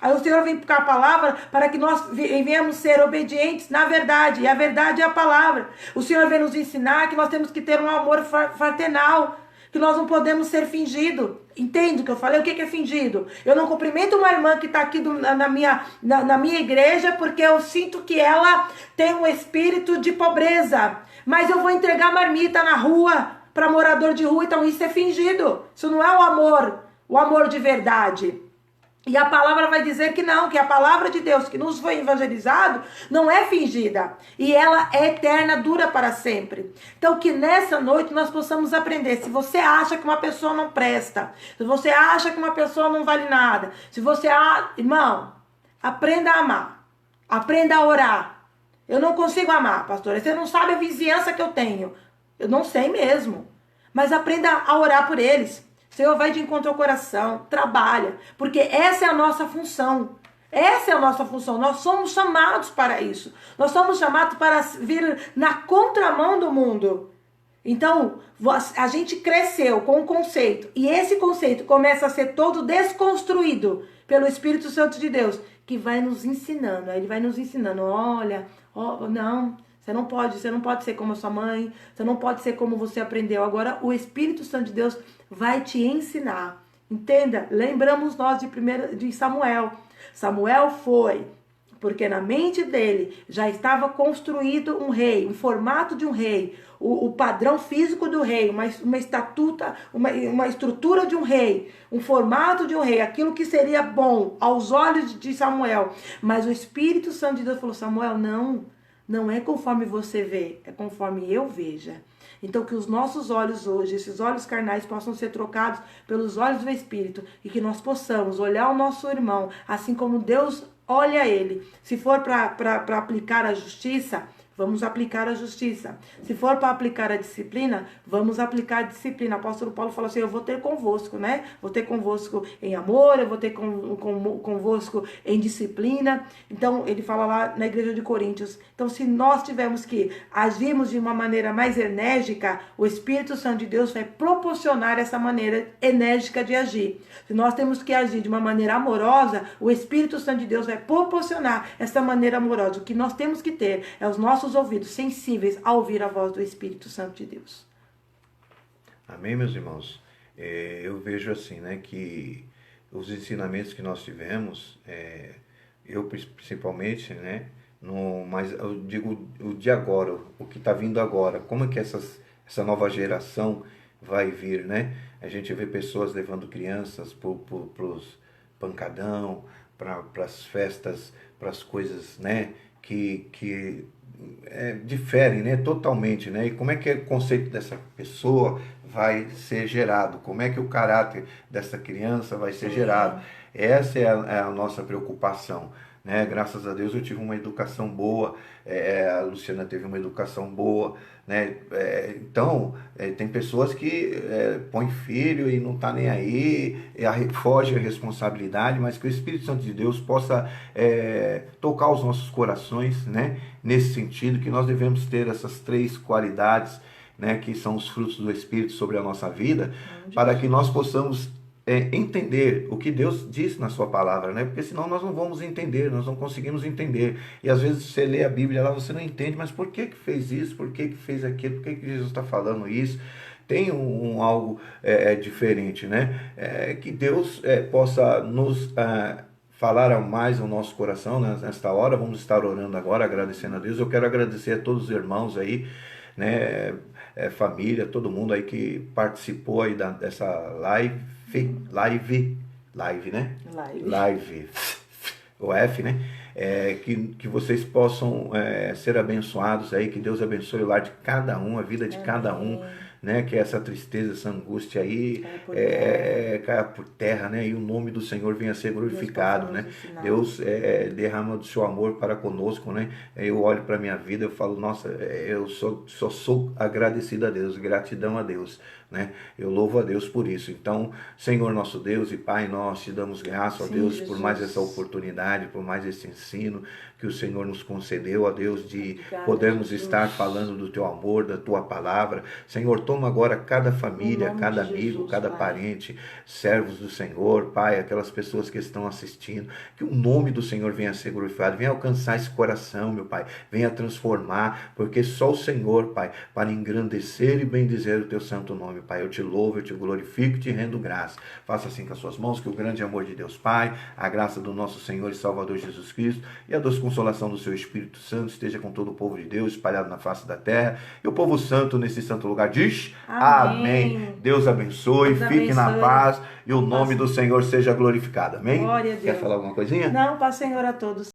Aí o Senhor vem com a palavra para que nós venhamos ser obedientes na verdade. E a verdade é a palavra. O Senhor vem nos ensinar que nós temos que ter um amor fraternal, que nós não podemos ser fingido. Entende o que eu falei? O que é fingido? Eu não cumprimento uma irmã que está aqui na minha igreja porque eu sinto que ela tem um espírito de pobreza. Mas eu vou entregar marmita na rua para morador de rua, então isso é fingido. Isso não é o amor de verdade. E a palavra vai dizer que não, que a palavra de Deus que nos foi evangelizado não é fingida. E ela é eterna, dura para sempre. Então que nessa noite nós possamos aprender. Se você acha que uma pessoa não presta, se você acha que uma pessoa não vale nada, se você... Irmão, aprenda a amar. Aprenda a orar. Eu não consigo amar, pastora. Você não sabe a vizinhança que eu tenho. Eu não sei mesmo. Mas aprenda a orar por eles. Senhor, vai de encontro ao coração, trabalha, porque essa é a nossa função. Essa é a nossa função. Nós somos chamados para isso. Nós somos chamados para vir na contramão do mundo. Então, a gente cresceu com um conceito, e esse conceito começa a ser todo desconstruído pelo Espírito Santo de Deus, que vai nos ensinando. Aí ele vai nos ensinando, olha, não... Você não pode ser como a sua mãe, você não pode ser como você aprendeu. Agora o Espírito Santo de Deus vai te ensinar. Entenda? Lembramos nós de Samuel. Samuel foi porque na mente dele já estava construído um rei, um formato de um rei, o padrão físico do rei, uma estrutura de um rei, um formato de um rei, aquilo que seria bom aos olhos de Samuel. Mas o Espírito Santo de Deus falou: Samuel, não é conforme você vê, é conforme eu veja. Então que os nossos olhos hoje, esses olhos carnais, possam ser trocados pelos olhos do Espírito, e que nós possamos olhar o nosso irmão assim como Deus olha ele. Se for para aplicar a justiça, vamos aplicar a justiça. Se for para aplicar a disciplina, vamos aplicar a disciplina. O apóstolo Paulo falou assim: eu vou ter convosco, né? Vou ter convosco em amor, eu vou ter convosco em disciplina. Então, ele fala lá na igreja de Coríntios. Então, se nós tivermos que agirmos de uma maneira mais enérgica, o Espírito Santo de Deus vai proporcionar essa maneira enérgica de agir. Se nós temos que agir de uma maneira amorosa, o Espírito Santo de Deus vai proporcionar essa maneira amorosa. O que nós temos que ter é os nossos ouvidos sensíveis a ouvir a voz do Espírito Santo de Deus. Amém, meus irmãos? Eu vejo assim, né, que os ensinamentos que nós tivemos, eu principalmente, né, mas eu digo o de agora, o que está vindo agora, como é que essa nova geração vai vir, né? A gente vê pessoas levando crianças para os pancadão, para as festas, para as coisas, né, que diferem, né, totalmente, né? E como é que o conceito dessa pessoa vai ser gerado? Como é que o caráter dessa criança vai ser gerado? Essa é a nossa preocupação, né? Graças a Deus eu tive uma educação boa, a Luciana teve uma educação boa, né? Então, tem pessoas que põem filho e não tá nem aí, foge a responsabilidade, mas que o Espírito Santo de Deus possa tocar os nossos corações, né? Nesse sentido, que nós devemos ter essas 3 qualidades, né? Que são os frutos do Espírito sobre a nossa vida, para que nós possamos entender o que Deus diz na sua palavra, né? Porque senão nós não vamos entender, nós não conseguimos entender. E às vezes você lê a Bíblia lá, você não entende, mas por que fez isso? Por que fez aquilo? Por que Jesus está falando isso? Tem algo diferente, né? Que Deus possa nos falar mais ao nosso coração, né? Nesta hora. Vamos estar orando agora, agradecendo a Deus. Eu quero agradecer a todos os irmãos aí, né? Família, todo mundo aí que participou aí dessa live, né? Live. O F, né? Que vocês possam ser abençoados aí, que Deus abençoe o lar de cada um, a vida de cada um, né? Que essa tristeza, essa angústia aí caia por terra, né? E o nome do Senhor venha a ser glorificado, né? Deus derrama do seu amor para conosco, né? Eu olho para a minha vida, eu falo, nossa, eu só sou agradecido a Deus, gratidão a Deus, né? Eu louvo a Deus por isso. Então, Senhor nosso Deus e Pai, nós te damos graça, ó Deus, por mais essa oportunidade, por mais esse ensino que o Senhor nos concedeu, ó Deus, de podermos estar falando do teu amor, da tua palavra. Senhor, toma agora cada família, cada amigo, cada parente, servos do Senhor, Pai, aquelas pessoas que estão assistindo, que o nome do Senhor venha a ser glorificado, venha alcançar esse coração, meu Pai, venha transformar, porque só o Senhor, Pai, para engrandecer e bendizer o teu santo nome, Pai. Eu te louvo, eu te glorifico e te rendo graça. Faça assim com as suas mãos, que o grande amor de Deus Pai, a graça do nosso Senhor e Salvador Jesus Cristo e a doce consolação do seu Espírito Santo esteja com todo o povo de Deus espalhado na face da terra. E o povo santo nesse santo lugar diz amém. Deus abençoe, fique na paz e o nome do Senhor seja glorificado. Amém? Glória a Deus. Quer falar alguma coisinha? Não, paz, Senhor, a todos.